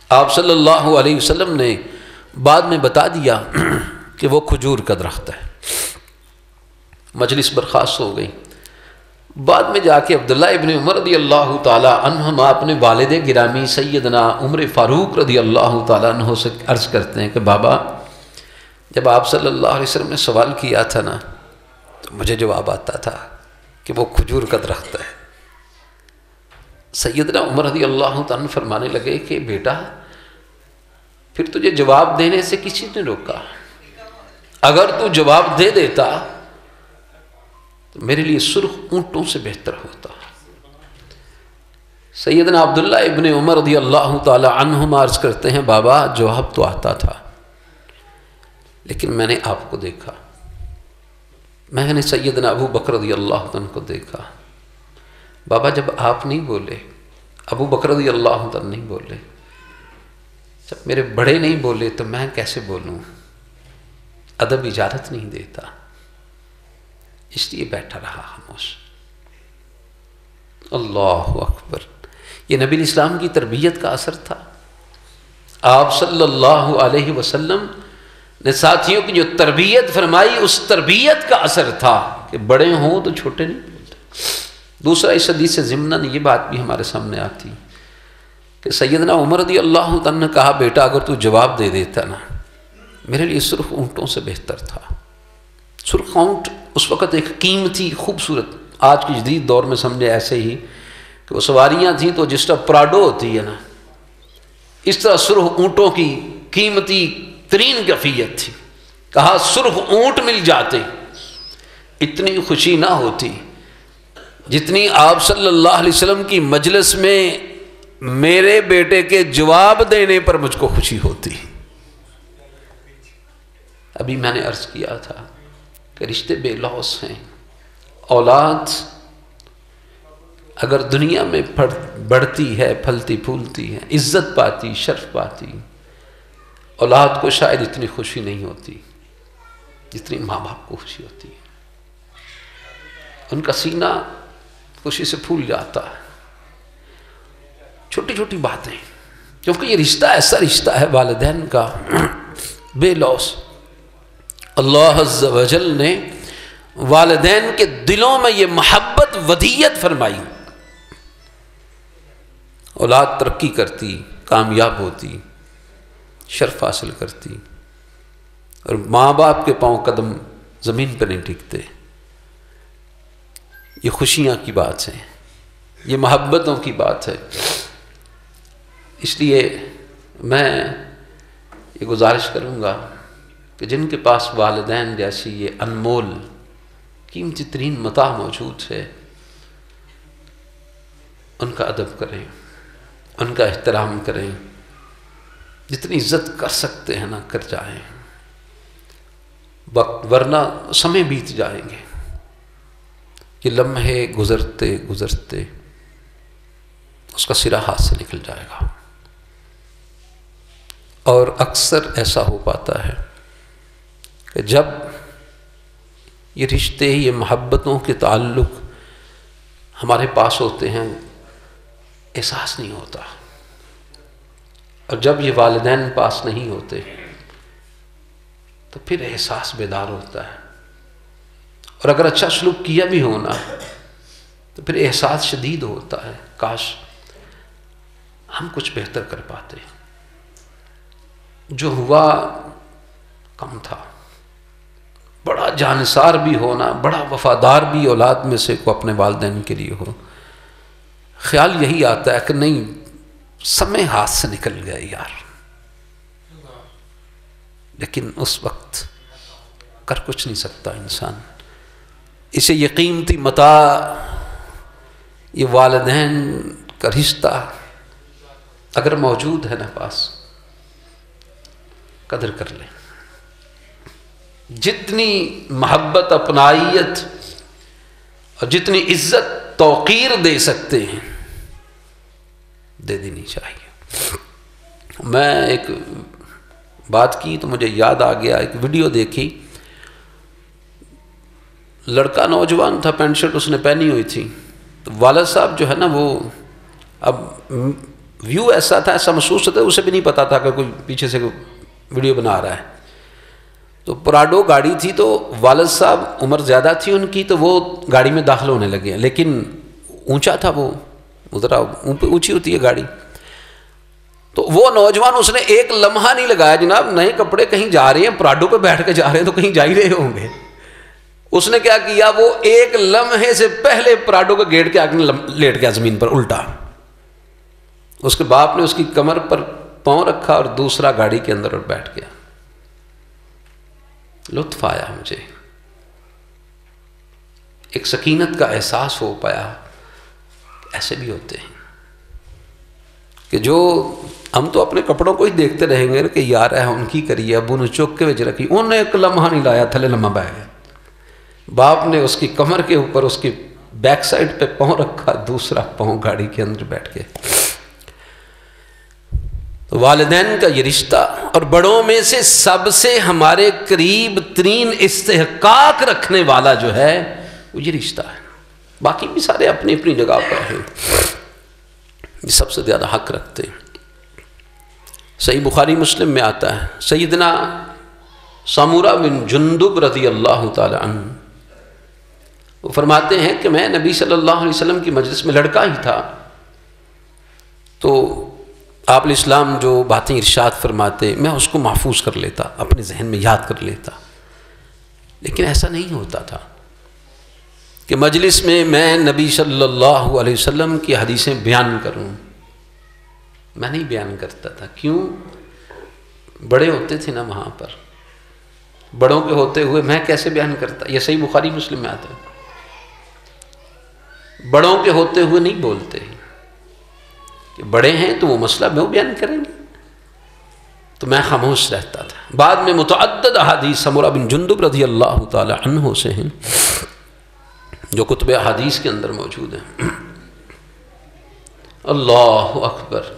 آپ صلی اللہ علیہ وسلم نے بعد میں بتا دیا کہ وہ کھجور کا درخت ہے. مجلس برخاست ہو گئی. بعد میں جا کے عبداللہ ابن عمر رضی اللہ تعالی عنہما اپنے والد گرامی سیدنا عمر فاروق رضی اللہ تعالیٰ عنہ سے عرض کرتے ہیں کہ بابا جب آپ صلی اللہ علیہ وسلم نے سوال کیا تھا نا تو مجھے جواب آتا تھا کہ وہ کھجور کا درخت ہے۔ سیدنا عمر رضی اللہ تعالیٰ عنہ فرمانے لگے کہ بیٹا پھر تجھے جواب دینے سے کسی نے روکا؟ اگر تو جواب دے دیتا تو میرے لیے سرخ اونٹوں سے بہتر ہوتا۔ سیدنا عبداللہ ابن عمر رضی اللہ تعالی عنہما عرض کرتے ہیں بابا جواب تو آتا تھا لیکن میں نے آپ کو دیکھا، میں نے سیدنا ابو بکر رضی اللہ عنہ کو دیکھا۔ بابا جب آپ نہیں بولے، ابو بکر رضی اللہ عنہ نہیں بولے، جب میرے بڑے نہیں بولے تو میں کیسے بولوں؟ ادب اجازت نہیں دیتا، اس لیے بیٹھا رہا خاموش۔ اللہ اکبر، یہ نبی اسلام کی تربیت کا اثر تھا۔ آپ صلی اللہ علیہ وسلم نے ساتھیوں کی جو تربیت فرمائی اس تربیت کا اثر تھا کہ بڑے ہوں تو چھوٹے نہیں بولتے۔ دوسرا اس حدیث سے ضمناً یہ بات بھی ہمارے سامنے آتی کہ سیدنا عمر رضی اللہ عنہ نے کہا بیٹا اگر تو جواب دے دیتا نا میرے لیے سرخ اونٹوں سے بہتر تھا۔ سرخ اونٹ اس وقت ایک قیمتی خوبصورت، آج کی جدید دور میں سمجھے ایسے ہی کہ وہ سواریاں تھیں تو جس طرح پراڈو ہوتی ہے نا اس طرح سرخ اونٹوں کی قیمتی ترین کیفیت تھی۔ کہا سرخ اونٹ مل جاتے اتنی خوشی نہ ہوتی جتنی آپ صلی اللہ علیہ وسلم کی مجلس میں میرے بیٹے کے جواب دینے پر مجھ کو خوشی ہوتی۔ ابھی میں نے عرض کیا تھا کہ رشتے بے لوث ہیں۔ اولاد اگر دنیا میں بڑھتی ہے، پھلتی پھولتی ہے، عزت پاتی، شرف پاتی، اولاد کو شاید اتنی خوشی نہیں ہوتی جتنی ماں باپ کو خوشی ہوتی ہے۔ ان کا سینہ خوشی سے پھول جاتا ہے۔ چھوٹی چھوٹی باتیں، کیونکہ یہ رشتہ ایسا رشتہ ہے والدین کا بے لوث۔ اللہ عز و جل نے والدین کے دلوں میں یہ محبت ودیت فرمائی۔ اولاد ترقی کرتی، کامیاب ہوتی، شرف حاصل کرتی، اور ماں باپ کے پاؤں قدم زمین پر نہیں ٹکتے۔ یہ خوشیاں کی بات ہے، یہ محبتوں کی بات ہے۔ اس لیے میں یہ گزارش کروں گا کہ جن کے پاس والدین جیسی یہ انمول قیمتی ترین متاع موجود ہے ان کا ادب کریں، ان کا احترام کریں، جتنی عزت کر سکتے ہیں نا کر جائیں، وقت ورنہ سمے بیت جائیں گے۔ یہ لمحے گزرتے گزرتے اس کا سرا ہاتھ سے نکل جائے گا۔ اور اکثر ایسا ہو پاتا ہے کہ جب یہ رشتے، یہ محبتوں کے تعلق ہمارے پاس ہوتے ہیں احساس نہیں ہوتا، اور جب یہ والدین پاس نہیں ہوتے تو پھر احساس بیدار ہوتا ہے، اور اگر اچھا سلوک کیا بھی ہونا تو پھر احساس شدید ہوتا ہے کاش ہم کچھ بہتر کر پاتے، جو ہوا کم تھا۔ بڑا جانثار بھی ہونا، بڑا وفادار بھی اولاد میں سے کو اپنے والدین کے لیے ہو، خیال یہی آتا ہے کہ نہیں سمے ہاتھ سے نکل گیا یار، لیکن اس وقت کر کچھ نہیں سکتا انسان۔ اسے یہ قیمتی متاع، یہ والدین کا رشتہ اگر موجود ہے نا پاس، قدر کر لیں۔ جتنی محبت، اپنائیت اور جتنی عزت توقیر دے سکتے ہیں دے دینی چاہیے۔ میں ایک بات کی تو مجھے یاد آ گیا، ایک ویڈیو دیکھی، لڑکا نوجوان تھا، پینٹ شرٹ اس نے پہنی ہوئی تھی، تو والد صاحب جو ہے نا وہ، اب ویو ایسا تھا، ایسا محسوس ہوتا ہے اسے بھی نہیں پتا تھا کہ کوئی پیچھے سے ویڈیو بنا رہا ہے، تو پراڈو گاڑی تھی، تو والد صاحب عمر زیادہ تھی ان کی، تو وہ گاڑی میں داخل ہونے لگے، لیکن اونچا تھا وہ، ذرا اونچی ہوتی ہے گاڑی، تو وہ نوجوان اس نے ایک لمحہ نہیں لگایا، جناب نئے کپڑے کہیں جا رہے ہیں، پراڈو پہ بیٹھ کے جا رہے ہیں تو کہیں جا ہی رہے ہوں گے. اس نے کیا کیا، وہ ایک لمحے سے پہلے پراڈو کے گیٹ کے آگے لیٹ گیا زمین پر الٹا. اس کے باپ نے اس کی کمر پر پاؤں رکھا اور دوسرا گاڑی کے اندر اور بیٹھ گیا. لطف آیا مجھے، ایک سکینت کا احساس ہو پایا. ایسے بھی ہوتے ہیں کہ جو ہم تو اپنے کپڑوں کو ہی دیکھتے رہیں گے کہ یار ہے ان کی کریے، ابو نے چوک کے وجہ رکھی، انہوں نے ایک لمحہ نہیں لایا، تھلے لمحہ بہ گئے. باپ نے اس کی کمر کے اوپر اس کی بیک سائڈ پہ پاؤں رکھا، دوسرا پاؤں گاڑی کے اندر بیٹھ کے. تو والدین کا یہ رشتہ، اور بڑوں میں سے سب سے ہمارے قریب ترین استحقاق رکھنے والا جو ہے وہ یہ رشتہ ہے. باقی بھی سارے اپنی اپنی جگہ پر ہیں، یہ سب سے زیادہ حق رکھتے ہیں. صحیح بخاری مسلم میں آتا ہے، سیدنا سمورہ بن جندب رضی اللہ تعالی عنہ وہ فرماتے ہیں کہ میں نبی صلی اللہ علیہ وسلم کی مجلس میں لڑکا ہی تھا، تو آپ علیہ السلام جو باتیں ارشاد فرماتے میں اس کو محفوظ کر لیتا، اپنے ذہن میں یاد کر لیتا. لیکن ایسا نہیں ہوتا تھا کہ مجلس میں نبی صلی اللہ علیہ وسلم کی حدیثیں بیان کروں. میں نہیں بیان کرتا تھا. کیوں؟ بڑے ہوتے تھے نا وہاں پر، بڑوں کے ہوتے ہوئے میں کیسے بیان کرتا؟ یہ صحیح بخاری مسلم میں آتا ہے. بڑوں کے ہوتے ہوئے نہیں بولتے کہ بڑے ہیں تو وہ مسئلہ وہ بیان کریں گے، تو میں خاموش رہتا تھا. بعد میں متعدد احادیث سمورہ بن جندب رضی اللہ تعالی عنہ سے ہیں جو کتب احادیث کے اندر موجود ہیں. اللہ اکبر.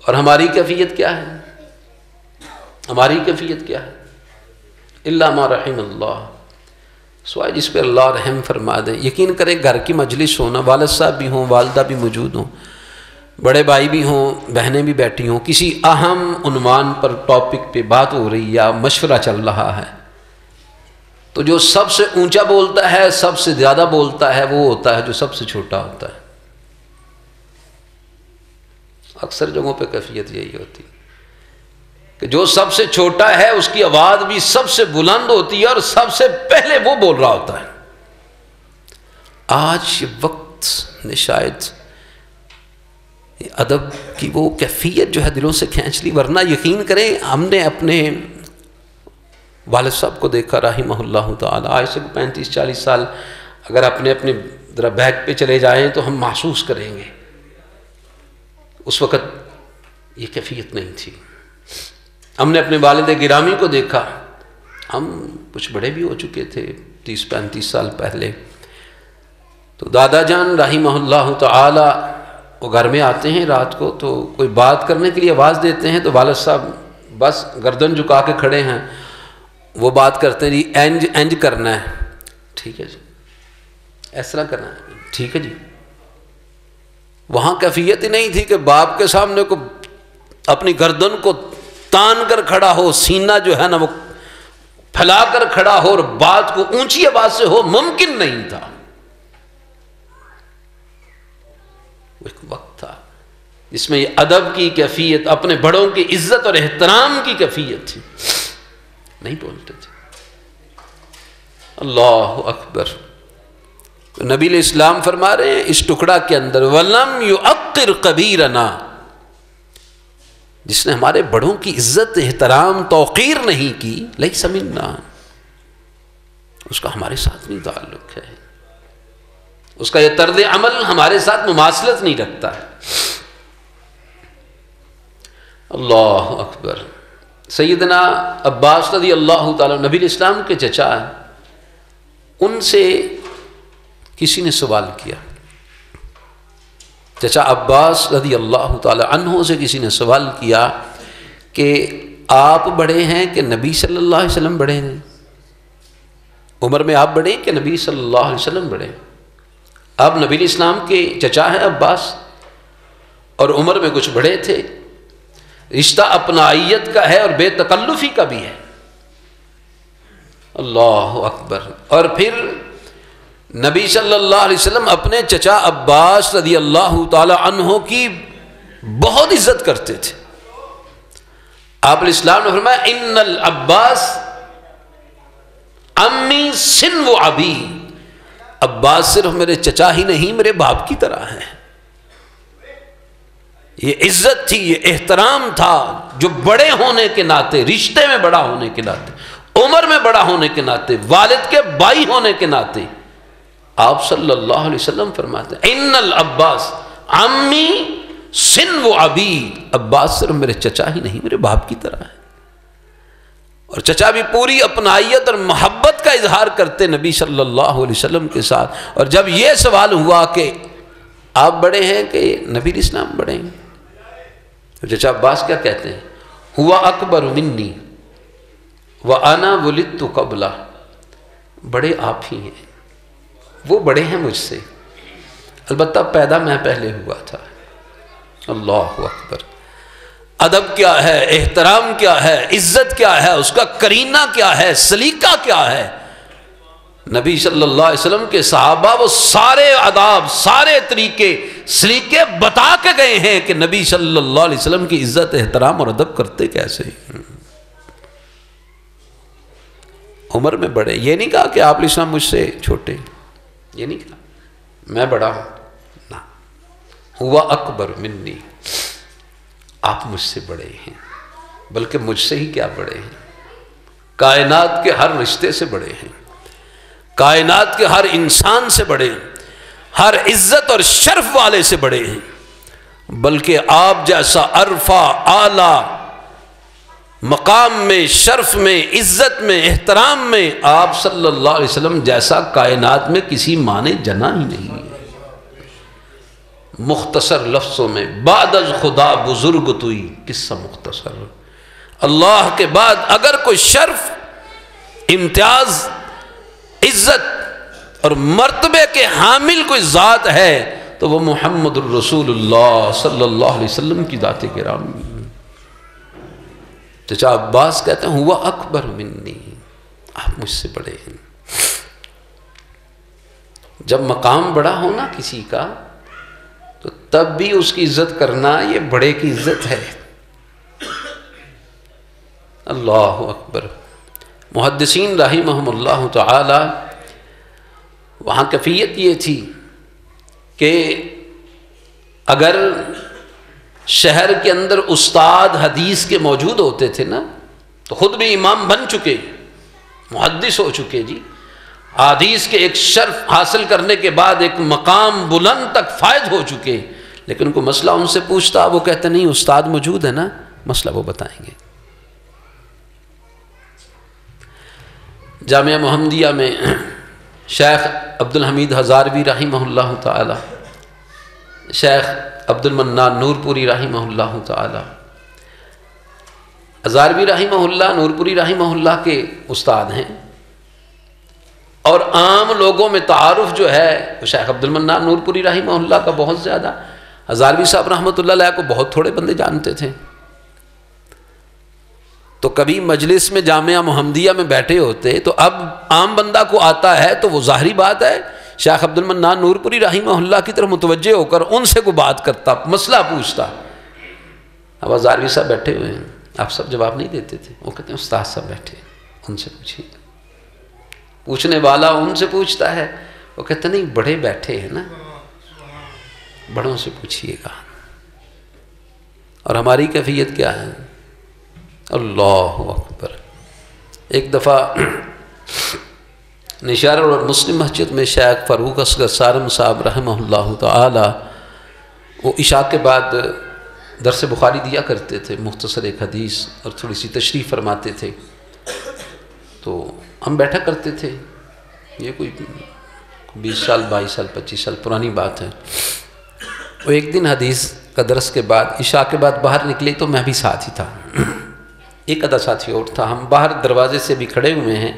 اور ہماری کیفیت کیا ہے؟ ہماری کیفیت کیا ہے؟ الا ما رحم اللہ، سوائے جس پہ اللہ رحم فرما دے. یقین کرے گھر کی مجلس ہونا، والد صاحب بھی ہوں، والدہ بھی موجود ہوں، بڑے بھائی بھی ہوں، بہنیں بھی بیٹھی ہوں، کسی اہم عنوان پر ٹاپک پہ بات ہو رہی یا مشورہ چل رہا ہے، تو جو سب سے اونچا بولتا ہے، سب سے زیادہ بولتا ہے، وہ ہوتا ہے جو سب سے چھوٹا ہوتا ہے. اکثر جگہوں پہ کیفیت یہی ہوتی کہ جو سب سے چھوٹا ہے اس کی آواز بھی سب سے بلند ہوتی ہے اور سب سے پہلے وہ بول رہا ہوتا ہے. آج یہ وقت نے شاید ادب کی وہ کیفیت جو ہے دلوں سے کھینچ لی. ورنہ یقین کریں ہم نے اپنے والد صاحب کو دیکھا رحمہ اللہ تعالی، آج سے 35-40 سال اگر اپنے ذرا بیک پہ چلے جائیں تو ہم محسوس کریں گے اس وقت یہ کیفیت نہیں تھی. ہم نے اپنے والد گرامی کو دیکھا، ہم کچھ بڑے بھی ہو چکے تھے 30-35 سال پہلے. تو دادا جان رحمہ اللہ تعالی وہ گھر میں آتے ہیں رات کو، تو کوئی بات کرنے کے لیے آواز دیتے ہیں تو والد صاحب بس گردن جھکا کے کھڑے ہیں، وہ بات کرتے ہیں جی اینج کرنا ہے، ٹھیک ہے جی، اس طرح کرنا ہے، ٹھیک ہے جی. وہاں کیفیت ہی نہیں تھی کہ باپ کے سامنے کو اپنی گردن کو تان کر کھڑا ہو، سینہ جو ہے نا وہ پھیلا کر کھڑا ہو اور بات کو اونچی آواز سے ہو، ممکن نہیں تھا. ایک وقت تھا جس میں یہ ادب کی کیفیت، اپنے بڑوں کی عزت اور احترام کی کیفیت تھی. نہیں بولتے تھے. اللہ اکبر. نبی علیہ السلام فرما رہے ہیں اس ٹکڑا کے اندر وَلَمْ يُعَقِّرْ قَبِيرَنَا، جس نے ہمارے بڑوں کی عزت احترام توقیر نہیں کی، لَيْسَ مِنَّا، اس کا ہمارے ساتھ نہیں تعلق ہے، اس کا یہ طرز عمل ہمارے ساتھ مماثلت نہیں رکھتا ہے. اللہ اکبر. سیدنا عباس رضی اللہ تعالیٰ نبی علیہ السلام کے چچا ہیں، ان سے کسی نے سوال کیا، چچا عباس رضی اللہ تعالیٰ عنہ سے کسی نے سوال کیا کہ آپ بڑے ہیں کہ نبی صلی اللہ علیہ وسلم بڑے ہیں؟ عمر میں آپ بڑے ہیں کہ نبی صلی اللہ علیہ وسلم بڑے ہیں؟ آپ نبی علیہ السلام کے چچا ہیں عباس، اور عمر میں کچھ بڑے تھے. رشتہ اپنائیت کا ہے اور بے تکلفی کا بھی ہے. اللہ اکبر۔ اور پھر نبی صلی اللہ علیہ وسلم اپنے چچا عباس رضی اللہ تعالی عنہ کی بہت عزت کرتے تھے۔ آپ علیہ السلام نے فرمایا ان العباس امی سن و ابی، عباس صرف میرے چچا ہی نہیں میرے باپ کی طرح ہیں۔ یہ عزت تھی، یہ احترام تھا جو بڑے ہونے کے ناطے، رشتے میں بڑا ہونے کے ناطے، عمر میں بڑا ہونے کے ناطے، والد کے بھائی ہونے کے ناطے آپ صلی اللہ علیہ وسلم فرماتے ہیں ان العباس عمی سن و ابی، عباس صرف میرے چچا ہی نہیں میرے باپ کی طرح ہے۔ اور چچا بھی پوری اپنائیت اور محبت کا اظہار کرتے نبی صلی اللہ علیہ وسلم کے ساتھ۔ اور جب یہ سوال ہوا کہ آپ بڑے ہیں کہ نبی علیہ السلام بڑے ہیں، تو چچا عباس کیا کہتے ہیں؟ ہوا اکبر منی وانا ولدت قبلہ، بڑے آپ ہی ہیں، وہ بڑے ہیں مجھ سے، البتہ پیدا میں پہلے ہوا تھا۔ اللہ اکبر۔ ادب کیا ہے، احترام کیا ہے، عزت کیا ہے، اس کا کرینہ کیا ہے، سلیقہ کیا ہے۔ نبی صلی اللہ علیہ وسلم کے صحابہ وہ سارے آداب، سارے طریقے، سلیقے بتا کے گئے ہیں کہ نبی صلی اللہ علیہ وسلم کی عزت، احترام اور ادب کرتے کیسے ہیں۔ عمر میں بڑے، یہ نہیں کہا کہ آپ علیہ السلام مجھ سے چھوٹے، یہ نہیں کہا میں بڑا ہوں، نہ، ہوا اکبر منی، آپ مجھ سے بڑے ہیں، بلکہ مجھ سے ہی کیا بڑے ہیں، کائنات کے ہر رشتے سے بڑے ہیں، کائنات کے ہر انسان سے بڑے ہیں، ہر عزت اور شرف والے سے بڑے ہیں، بلکہ آپ جیسا عرفہ اعلیٰ مقام میں، شرف میں، عزت میں، احترام میں آپ صلی اللہ علیہ وسلم جیسا کائنات میں کسی ماں نے جنا ہی نہیں ہے۔ مختصر لفظوں میں بعد از خدا بزرگ توئی، قصہ مختصر، اللہ کے بعد اگر کوئی شرف، امتیاز، عزت اور مرتبے کے حامل کوئی ذات ہے تو وہ محمد الرسول اللہ صلی اللہ علیہ وسلم کی ذات گرامی۔ چچا عباس کہتے ہیں ہوا اکبر منی، آپ مجھ سے بڑے ہیں۔ جب مقام بڑا ہونا کسی کا تو تب بھی اس کی عزت کرنا یہ بڑے کی عزت ہے۔ اللہ اکبر۔ محدثین رحمہم اللہ تعالی وہاں کیفیت یہ تھی کہ اگر شہر کے اندر استاد حدیث کے موجود ہوتے تھے نا تو خود بھی امام بن چکے، محدث ہو چکے جی، حدیث کے ایک شرف حاصل کرنے کے بعد ایک مقام بلند تک فائز ہو چکے، لیکن کوئی مسئلہ ان سے پوچھتا وہ کہتے نہیں استاد موجود ہے نا، مسئلہ وہ بتائیں گے۔ جامعہ محمدیہ میں شیخ عبد الحمید ہزاروی رحمہ اللہ تعالی، شیخ عبد المنان نور پوری رحمہ اللہ تعالی، ہزاروی رحمہ اللہ نور پوری رحمہ اللہ کے استاد ہیں، اور عام لوگوں میں تعارف جو ہے شیخ عبد المنان نور پوری رحمہ اللہ کا بہت زیادہ، ہزاروی صاحب رحمۃ اللہ علیہ کو بہت تھوڑے بندے جانتے تھے۔ تو کبھی مجلس میں جامعہ محمدیہ میں بیٹھے ہوتے تو اب عام بندہ کو آتا ہے تو وہ ظاہری بات ہے شیخ عبد المنان نور پوری رحمہ اللہ کی طرف متوجہ ہو کر ان سے کوئی بات کرتا، مسئلہ پوچھتا۔ اب ہزاروی صاحب بیٹھے ہوئے ہیں، آپ سب جواب نہیں دیتے تھے، وہ کہتے ہیں استاد صاحب بیٹھے ان سے پوچھیے، پوچھنے والا ان سے پوچھتا ہے، وہ کہتے نہیں بڑے بیٹھے ہیں نا، بڑوں سے پوچھیے گا۔ اور ہماری کیفیت کیا ہے؟ اللہ اکبر۔ ایک دفعہ نشار اور مسلم مسجد میں شیخ فاروق اصغر سارم صاحب رحمہ اللہ تعالی وہ عشاء کے بعد درس بخاری دیا کرتے تھے، مختصر ایک حدیث اور تھوڑی سی تشریح فرماتے تھے، تو ہم بیٹھا کرتے تھے، یہ کوئی 20 سال 22 سال 25 سال پرانی بات ہے۔ وہ ایک دن حدیث کا درس کے بعد عشاء کے بعد باہر نکلے تو میں بھی ساتھ ہی تھا، ایک آدھا ساتھی اور تھا، ہم باہر دروازے سے بھی کھڑے ہوئے ہیں،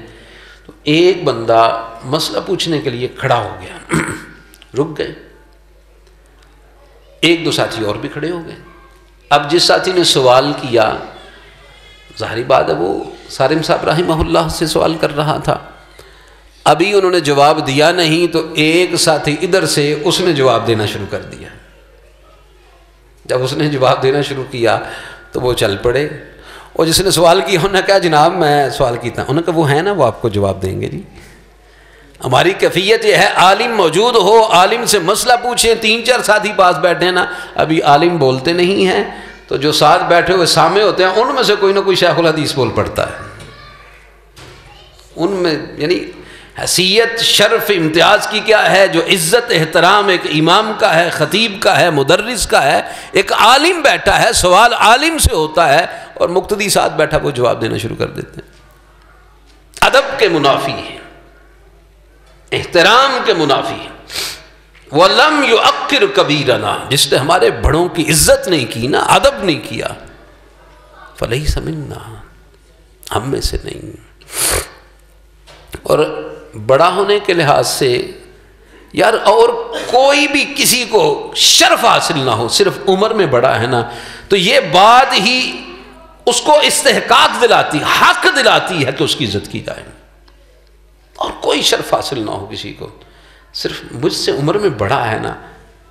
تو ایک بندہ مسئلہ پوچھنے کے لیے کھڑا ہو گیا، رک گئے، ایک دو ساتھی اور بھی کھڑے ہو گئے۔ اب جس ساتھی نے سوال کیا ظاہری بات ہے وہ صارم صاحب رحمہ اللہ سے سوال کر رہا تھا، ابھی انہوں نے جواب دیا نہیں تو ایک ساتھی ادھر سے اس نے جواب دینا شروع کر دیا۔ جب اس نے جواب دینا شروع کیا تو وہ چل پڑے، اور جس نے سوال کیا انہوں نے کہا جناب میں سوال کیتا ہوں، انہوں نے کہا وہ ہیں نا، وہ آپ کو جواب دیں گے۔ جی ہماری کیفیت یہ ہے عالم موجود ہو، عالم سے مسئلہ پوچھیں، 3-4 ساتھی پاس بیٹھے نا، ابھی عالم بولتے نہیں ہیں تو جو ساتھ بیٹھے ہوئے سامنے ہوتے ہیں ان میں سے کوئی نہ کوئی شیخ الحدیث بول پڑتا ہے۔ ان میں یعنی حیثیت، شرف، امتیاز کی کیا ہے، جو عزت احترام ایک امام کا ہے، خطیب کا ہے، مدرس کا ہے، ایک عالم بیٹھا ہے، سوال عالم سے ہوتا ہے اور مقتدی ساتھ بیٹھا وہ جواب دینا شروع کر دیتے ہیں۔ ادب کے منافی ہے، احترام کے منافی ہے۔ وَلَمْ يُعَقِّرْ كَبِيرَنَا، جس نے ہمارے بڑوں کی عزت نہیں کی نا، ادب نہیں کیا، فَلَيْسَ مِنَّا، ہم میں سے نہیں۔ اور بڑا ہونے کے لحاظ سے یار اور کوئی بھی کسی کو شرف حاصل نہ ہو، صرف عمر میں بڑا ہے نا، تو یہ بات ہی اس کو استحقاق دلاتی، حق دلاتی ہے کہ اس کی عزت کی جائے، اور کوئی شرف حاصل نہ ہو کسی کو، صرف مجھ سے عمر میں بڑا ہے نا،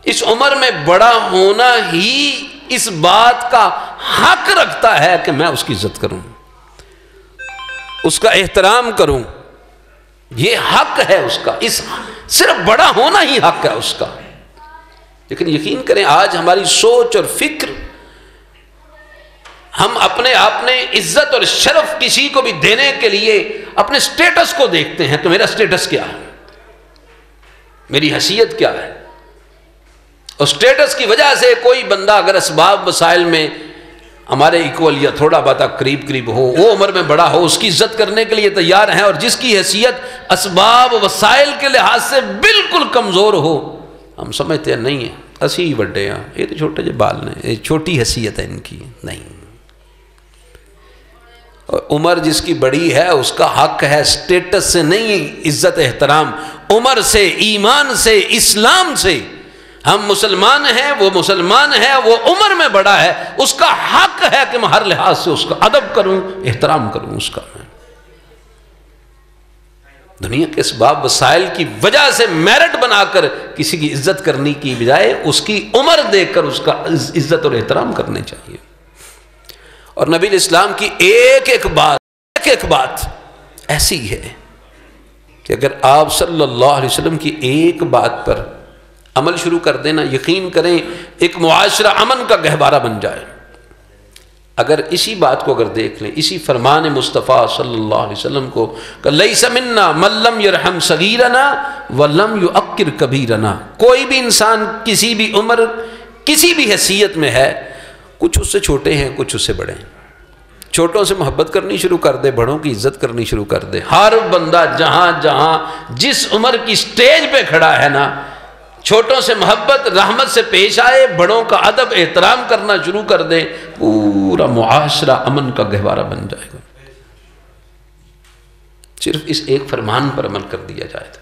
اس عمر میں بڑا ہونا ہی اس بات کا حق رکھتا ہے کہ میں اس کی عزت کروں، اس کا احترام کروں، یہ حق ہے اس کا، اس صرف بڑا ہونا ہی حق ہے اس کا۔ لیکن یقین کریں آج ہماری سوچ اور فکر، ہم اپنے آپ نے عزت اور شرف کسی کو بھی دینے کے لیے اپنے سٹیٹس کو دیکھتے ہیں کہ میرا سٹیٹس کیا ہے، میری حیثیت کیا ہے، اور سٹیٹس کی وجہ سے کوئی بندہ اگر اسباب وسائل میں ہمارے ایکول یا تھوڑا بہت قریب ہو، وہ عمر میں بڑا ہو، اس کی عزت کرنے کے لیے تیار ہیں، اور جس کی حیثیت اسباب وسائل کے لحاظ سے بالکل کمزور ہو، ہم سمجھتے ہیں نہیں ہے اسی بڑے ہیں، یہ تو چھوٹے جو بال نے، یہ چھوٹی حیثیت ہے ان کی، نہیں۔ اور عمر جس کی بڑی ہے اس کا حق ہے سٹیٹس سے نہیں، عزت احترام، عمر سے، ایمان سے، اسلام سے۔ ہم مسلمان ہیں، وہ مسلمان ہے، وہ عمر میں بڑا ہے، اس کا حق ہے کہ میں ہر لحاظ سے اس کا ادب کروں، احترام کروں اس کا۔ میں دنیا کے اسباب وسائل کی وجہ سے میرٹ بنا کر کسی کی عزت کرنے کی بجائے اس کی عمر دیکھ کر اس کا عزت اور احترام کرنے چاہیے۔ اور نبی الاسلام کی ایک ایک بات ایسی ہے کہ اگر آپ صلی اللہ علیہ وسلم کی ایک بات پر عمل شروع کر دینا، یقین کریں ایک معاشرہ امن کا گہوارہ بن جائے۔ اگر اسی بات کو اگر دیکھ لیں، اسی فرمان مصطفیٰ صلی اللہ علیہ وسلم کو کہ لیس منا من لم یرحم صغیرنا ولم یعقر کبیرنا، کوئی بھی انسان کسی بھی عمر، کسی بھی حیثیت میں ہے، کچھ اس سے چھوٹے ہیں، کچھ اس سے بڑے ہیں، چھوٹوں سے محبت کرنی شروع کر دے، بڑوں کی عزت کرنی شروع کر دے۔ ہر بندہ جہاں جہاں جس عمر کی سٹیج پہ کھڑا ہے نا، چھوٹوں سے محبت رحمت سے پیش آئے، بڑوں کا ادب احترام کرنا شروع کر دے، پورا معاشرہ امن کا گہوارہ بن جائے گا۔ صرف اس ایک فرمان پر عمل کر دیا جائے تو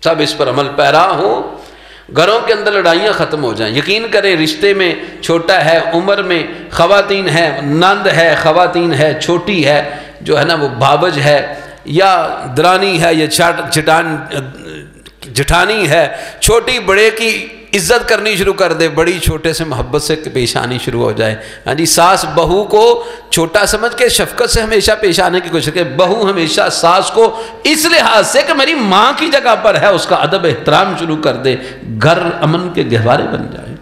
سب اس پر عمل پیرا ہو، گھروں کے اندر لڑائیاں ختم ہو جائیں۔ یقین کریں رشتے میں چھوٹا ہے، عمر میں خواتین ہے، نند ہے، خواتین ہے، چھوٹی ہے، جو ہے نا وہ بھابج ہے یا درانی ہے یا جٹھانی ہے، چھوٹی بڑے کی عزت کرنی شروع کر دے، بڑی چھوٹے سے محبت سے پیش آنی شروع ہو جائے۔ ہاں جی، ساس بہو کو چھوٹا سمجھ کے شفقت سے ہمیشہ پیش آنے کی کوشش کرے، بہو ہمیشہ ساس کو اس لحاظ سے کہ میری ماں کی جگہ پر ہے اس کا ادب احترام شروع کر دے، گھر امن کے گہوارے بن جائے۔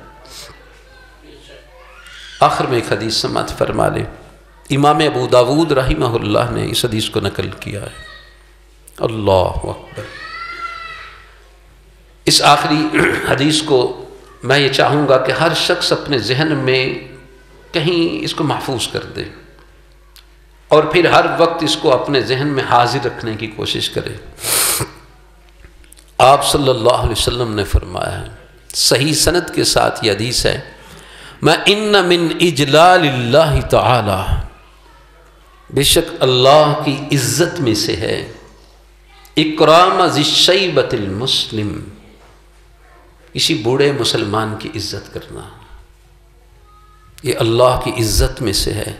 آخر میں ایک حدیث سماعت فرما لے، امام ابو داود رحمہ اللہ نے اس حدیث کو نقل کیا ہے۔ اللہ اکبر۔ اس آخری حدیث کو میں یہ چاہوں گا کہ ہر شخص اپنے ذہن میں کہیں اس کو محفوظ کر دے، اور پھر ہر وقت اس کو اپنے ذہن میں حاضر رکھنے کی کوشش کرے۔ آپ صلی اللہ علیہ وسلم نے فرمایا ہے، صحیح سند کے ساتھ یہ حدیث ہے، میں ان من اجلال اللہ تعالی، بے شک اللہ کی عزت میں سے ہے، اکرام ذی الشیبۃ المسلم، کسی بوڑھے مسلمان کی عزت کرنا، یہ اللہ کی عزت میں سے ہے۔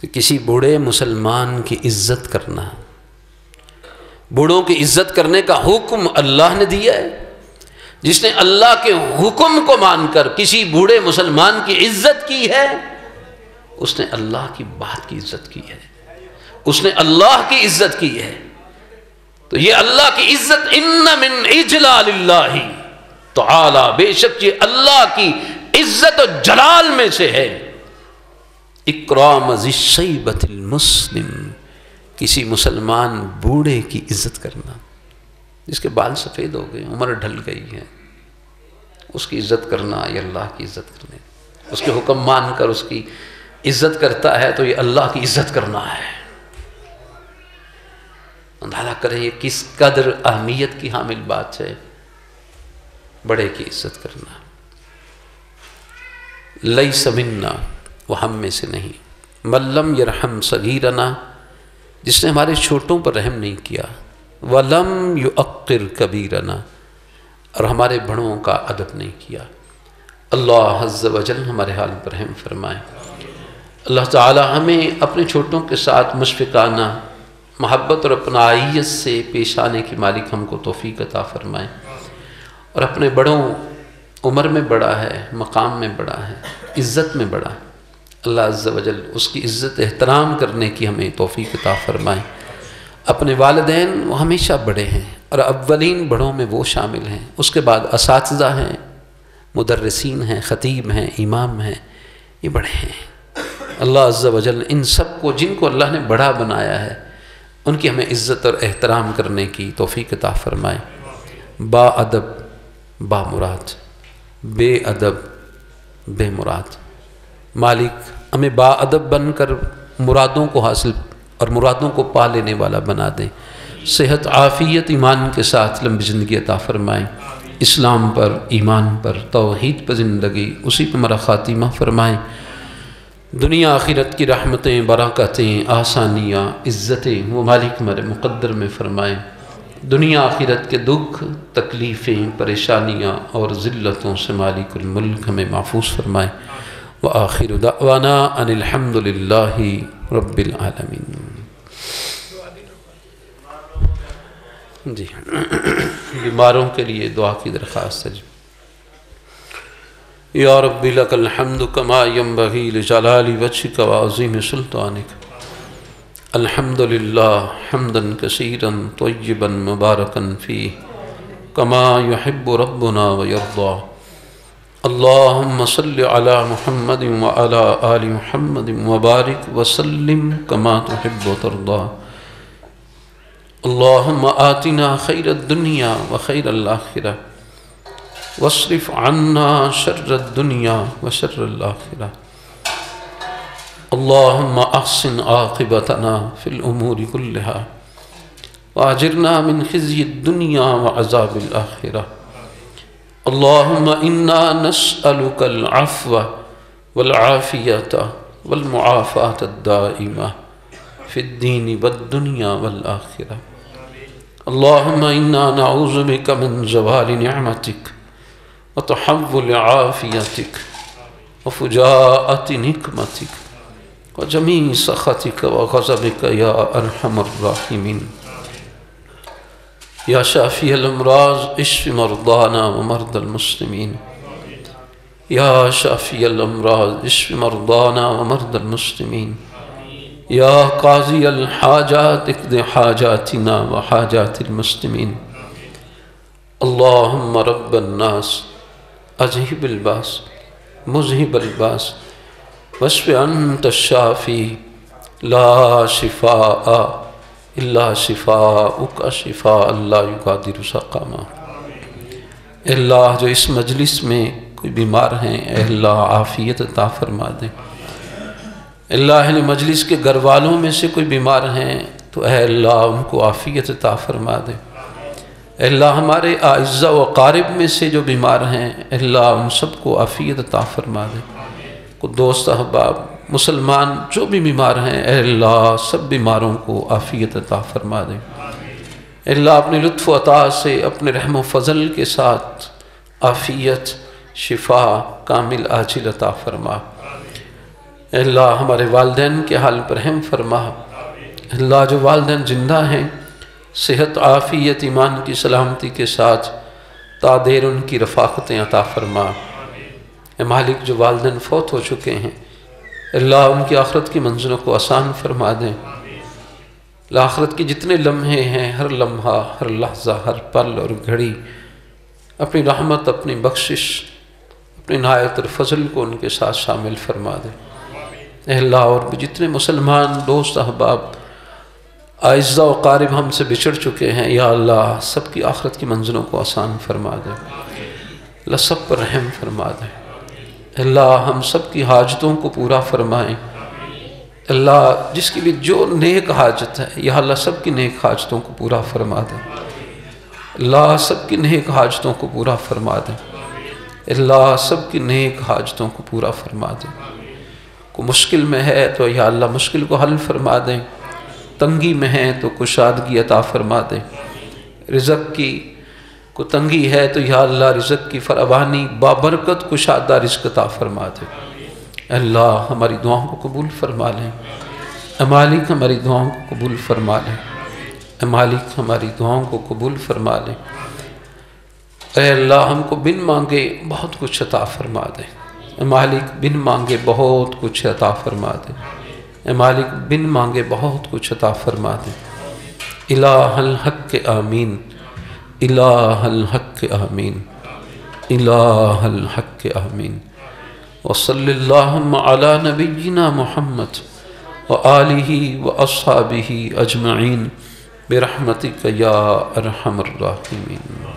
کہ کسی بوڑھے مسلمان کی عزت کرنا، بوڑھوں کی عزت کرنے کا حکم اللہ نے دیا ہے۔ جس نے اللہ کے حکم کو مان کر کسی بوڑھے مسلمان کی عزت کی ہے، اس نے اللہ کی بات کی عزت کی ہے، اس نے اللہ کی عزت کی ہے۔ تو یہ اللہ کی عزت ان من اجلال اللہ تعالی، بے شک یہ اللہ کی عزت و جلال میں سے ہے۔ اکرام ذی الشیبۃ المسلم، کسی مسلمان بوڑھے کی عزت کرنا، جس کے بال سفید ہو گئے، عمر ڈھل گئی ہے، اس کی عزت کرنا یہ اللہ کی عزت کرنے، اس کے حکم مان کر اس کی عزت کرتا ہے تو یہ اللہ کی عزت کرنا ہے۔ اندازہ کریں یہ کس قدر اہمیت کی حامل بات ہے، بڑے کی عزت کرنا۔ لیس منا، وہ ہم میں سے نہیں، من لم یرحم صغیرنا، جس نے ہمارے چھوٹوں پر رحم نہیں کیا، وَلَمْ يُؤَقِّرْ كَبِيرَنَا، اور ہمارے بڑوں کا ادب نہیں کیا۔ اللہ عز و جل ہمارے حال پر رحم فرمائے۔ اللہ تعالی ہمیں اپنے چھوٹوں کے ساتھ مشفقانہ محبت اور اپنائیت سے پیش آنے کی مالک ہم کو توفیق عطا فرمائے، اور اپنے بڑوں، عمر میں بڑا ہے، مقام میں بڑا ہے، عزت میں بڑا ہے، اللہ عز و جل اس کی عزت احترام کرنے کی ہمیں توفیق عطا فرمائے۔ اپنے والدین وہ ہمیشہ بڑے ہیں، اور اولین بڑوں میں وہ شامل ہیں، اس کے بعد اساتذہ ہیں، مدرسین ہیں، خطیب ہیں، امام ہیں، یہ بڑے ہیں۔ اللہ عز و جل ان سب کو، جن کو اللہ نے بڑا بنایا ہے، ان کی ہمیں عزت اور احترام کرنے کی توفیق عطا فرمائے۔ با ادب با مراد، بے ادب بے مراد، مالک ہمیں با ادب بن کر مرادوں کو حاصل اور مرادوں کو پا لینے والا بنا دیں۔ صحت، عافیت، ایمان کے ساتھ لمبی زندگی عطا فرمائیں۔ اسلام پر، ایمان پر، توحید پر زندگی، اسی پہ ہمارا خاتمہ فرمائیں۔ دنیا آخرت کی رحمتیں، برکتیں، آسانیاں، عزتیں وہ مالک ہمارے مقدر میں فرمائیں۔ دنیا آخرت کے دکھ، تکلیفیں، پریشانیاں اور ذلتوں سے مالک الملک ہمیں محفوظ فرمائیں۔ وآخر دعوانا ان الحمد للہ رب العالمین۔ جی بیماروں کے لیے دعا کی درخواست ہے۔ یا رب لک الحمد کما ینبغی لجلال وجہک وعظیم سلطانک، الحمد للہ حمدا کثیرا طیبا مبارکا فیہ کما یحب ربنا ویرضا۔ اللہم صل علی محمد وعلی آل محمد وبارک وسلم کما تحب وترضا۔ اللہم آتنا خیر الدنیا وخیر الآخرہ واصرف عنا شر الدنیا وشر الآخرہ۔ اللہم احسن عاقبتنا فی الامور کلہا واجرنا من خزی الدنیا وعذاب الآخرہ۔ اللہم انا نسألک العفو والعافیت والمعافاة الدائمہ فی الدین والدنیا والآخرہ۔ اللہم انا نعوذ بک من زوال نعمتک وتحول عافیتک وفجاءة نقمتک وجمیع سخطک وغضبک یا ارحم الراحمین۔ یا شافی الامراض اشف مرضانا ومرضى المسلمین۔ یا شافی الامراض اشف مرضانا ومرضى المسلمین۔ یا قاضی الحاجات اقض حاجاتنا وحاجات المسلمین۔ اللہم رب الناس اذہب الباس مذہب الباس واشف انت الشافی لا شفاء الا شفاءک شفاء لا یغادر سقما۔ اے اللہ جو اس مجلس میں کوئی بیمار ہیں، اے اللہ عافیت عطا فرما دیں۔ اللہ اہل مجلس کے گھر والوں میں سے کوئی بیمار ہیں تو اے اللہ ان کو عافیت عطا فرما دے۔ اے اللہ ہمارے اعزاء و اقارب میں سے جو بیمار ہیں، اے اللہ ان سب کو عافیت عطا فرما دے۔ کو دوست احباب مسلمان جو بھی بیمار ہیں، اے اللہ سب بیماروں کو عافیت عطا فرما دے۔ اے اللہ اپنے لطف و عطا سے، اپنے رحم و فضل کے ساتھ عافیت، شفا کامل عاجل عطا فرما۔ اے اللہ ہمارے والدین کے حال پر رحم فرما۔ اے اللہ جو والدین زندہ ہیں صحت عافیت ایمان کی سلامتی کے ساتھ تا دیر ان کی رفاقتیں عطا فرما۔ اے مالک جو والدین فوت ہو چکے ہیں اللہ ان کی آخرت کی منزلوں کو آسان فرما دیں۔ آخرت کی جتنے لمحے ہیں ہر لمحہ ہر لحظہ ہر پل اور گھڑی اپنی رحمت اپنی بخشش اپنی عنایت اور فضل کو ان کے ساتھ شامل فرما دیں۔ اے اللہ اور بھی جتنے مسلمان دوست احباب اعزاء و قارب ہم سے بچھڑ چکے ہیں یا اللہ سب کی آخرت کی منزلوں کو آسان فرما دیں۔ اللہ سب پر رحم فرما دیں۔ اللہ ہم سب کی حاجتوں کو پورا فرمائیں۔ اللہ جس کے لیے جو نیک حاجت ہے یا اللہ سب کی نیک حاجتوں کو پورا فرما دیں۔ اللہ سب کی نیک حاجتوں کو پورا فرما دیں۔ اللہ سب کی نیک حاجتوں کو پورا فرما دیں۔ کوئی مشکل میں ہے تو یا اللہ مشکل کو حل فرما دیں، تنگی میں ہے تو کشادگی عطا فرما دیں، رزق کی کو تنگی ہے تو یا اللہ رزق کی فراوانی بابرکت کشادہ رزق عطا فرما دیں۔ اللہ ہماری دعاؤں کو قبول فرما لیں۔ اے مالک ہماری دعاؤں کو قبول فرما لیں۔ اے مالک ہماری دعاؤں کو قبول فرما لیں۔ اے اللہ ہم کو بن مانگے بہت کچھ عطا فرما دیں۔ اے مالک بن مانگے بہت کچھ عطا فرما دیں۔ اے مالک بن مانگے بہت کچھ عطا فرما دیں۔ الہ الحق آمین، الہ الحق آمین، الہ الحق آمین۔ وصلی اللہم علی نبینا محمد وآلہ واصحابہ اجمعین برحمتک یا ارحم الراحمین۔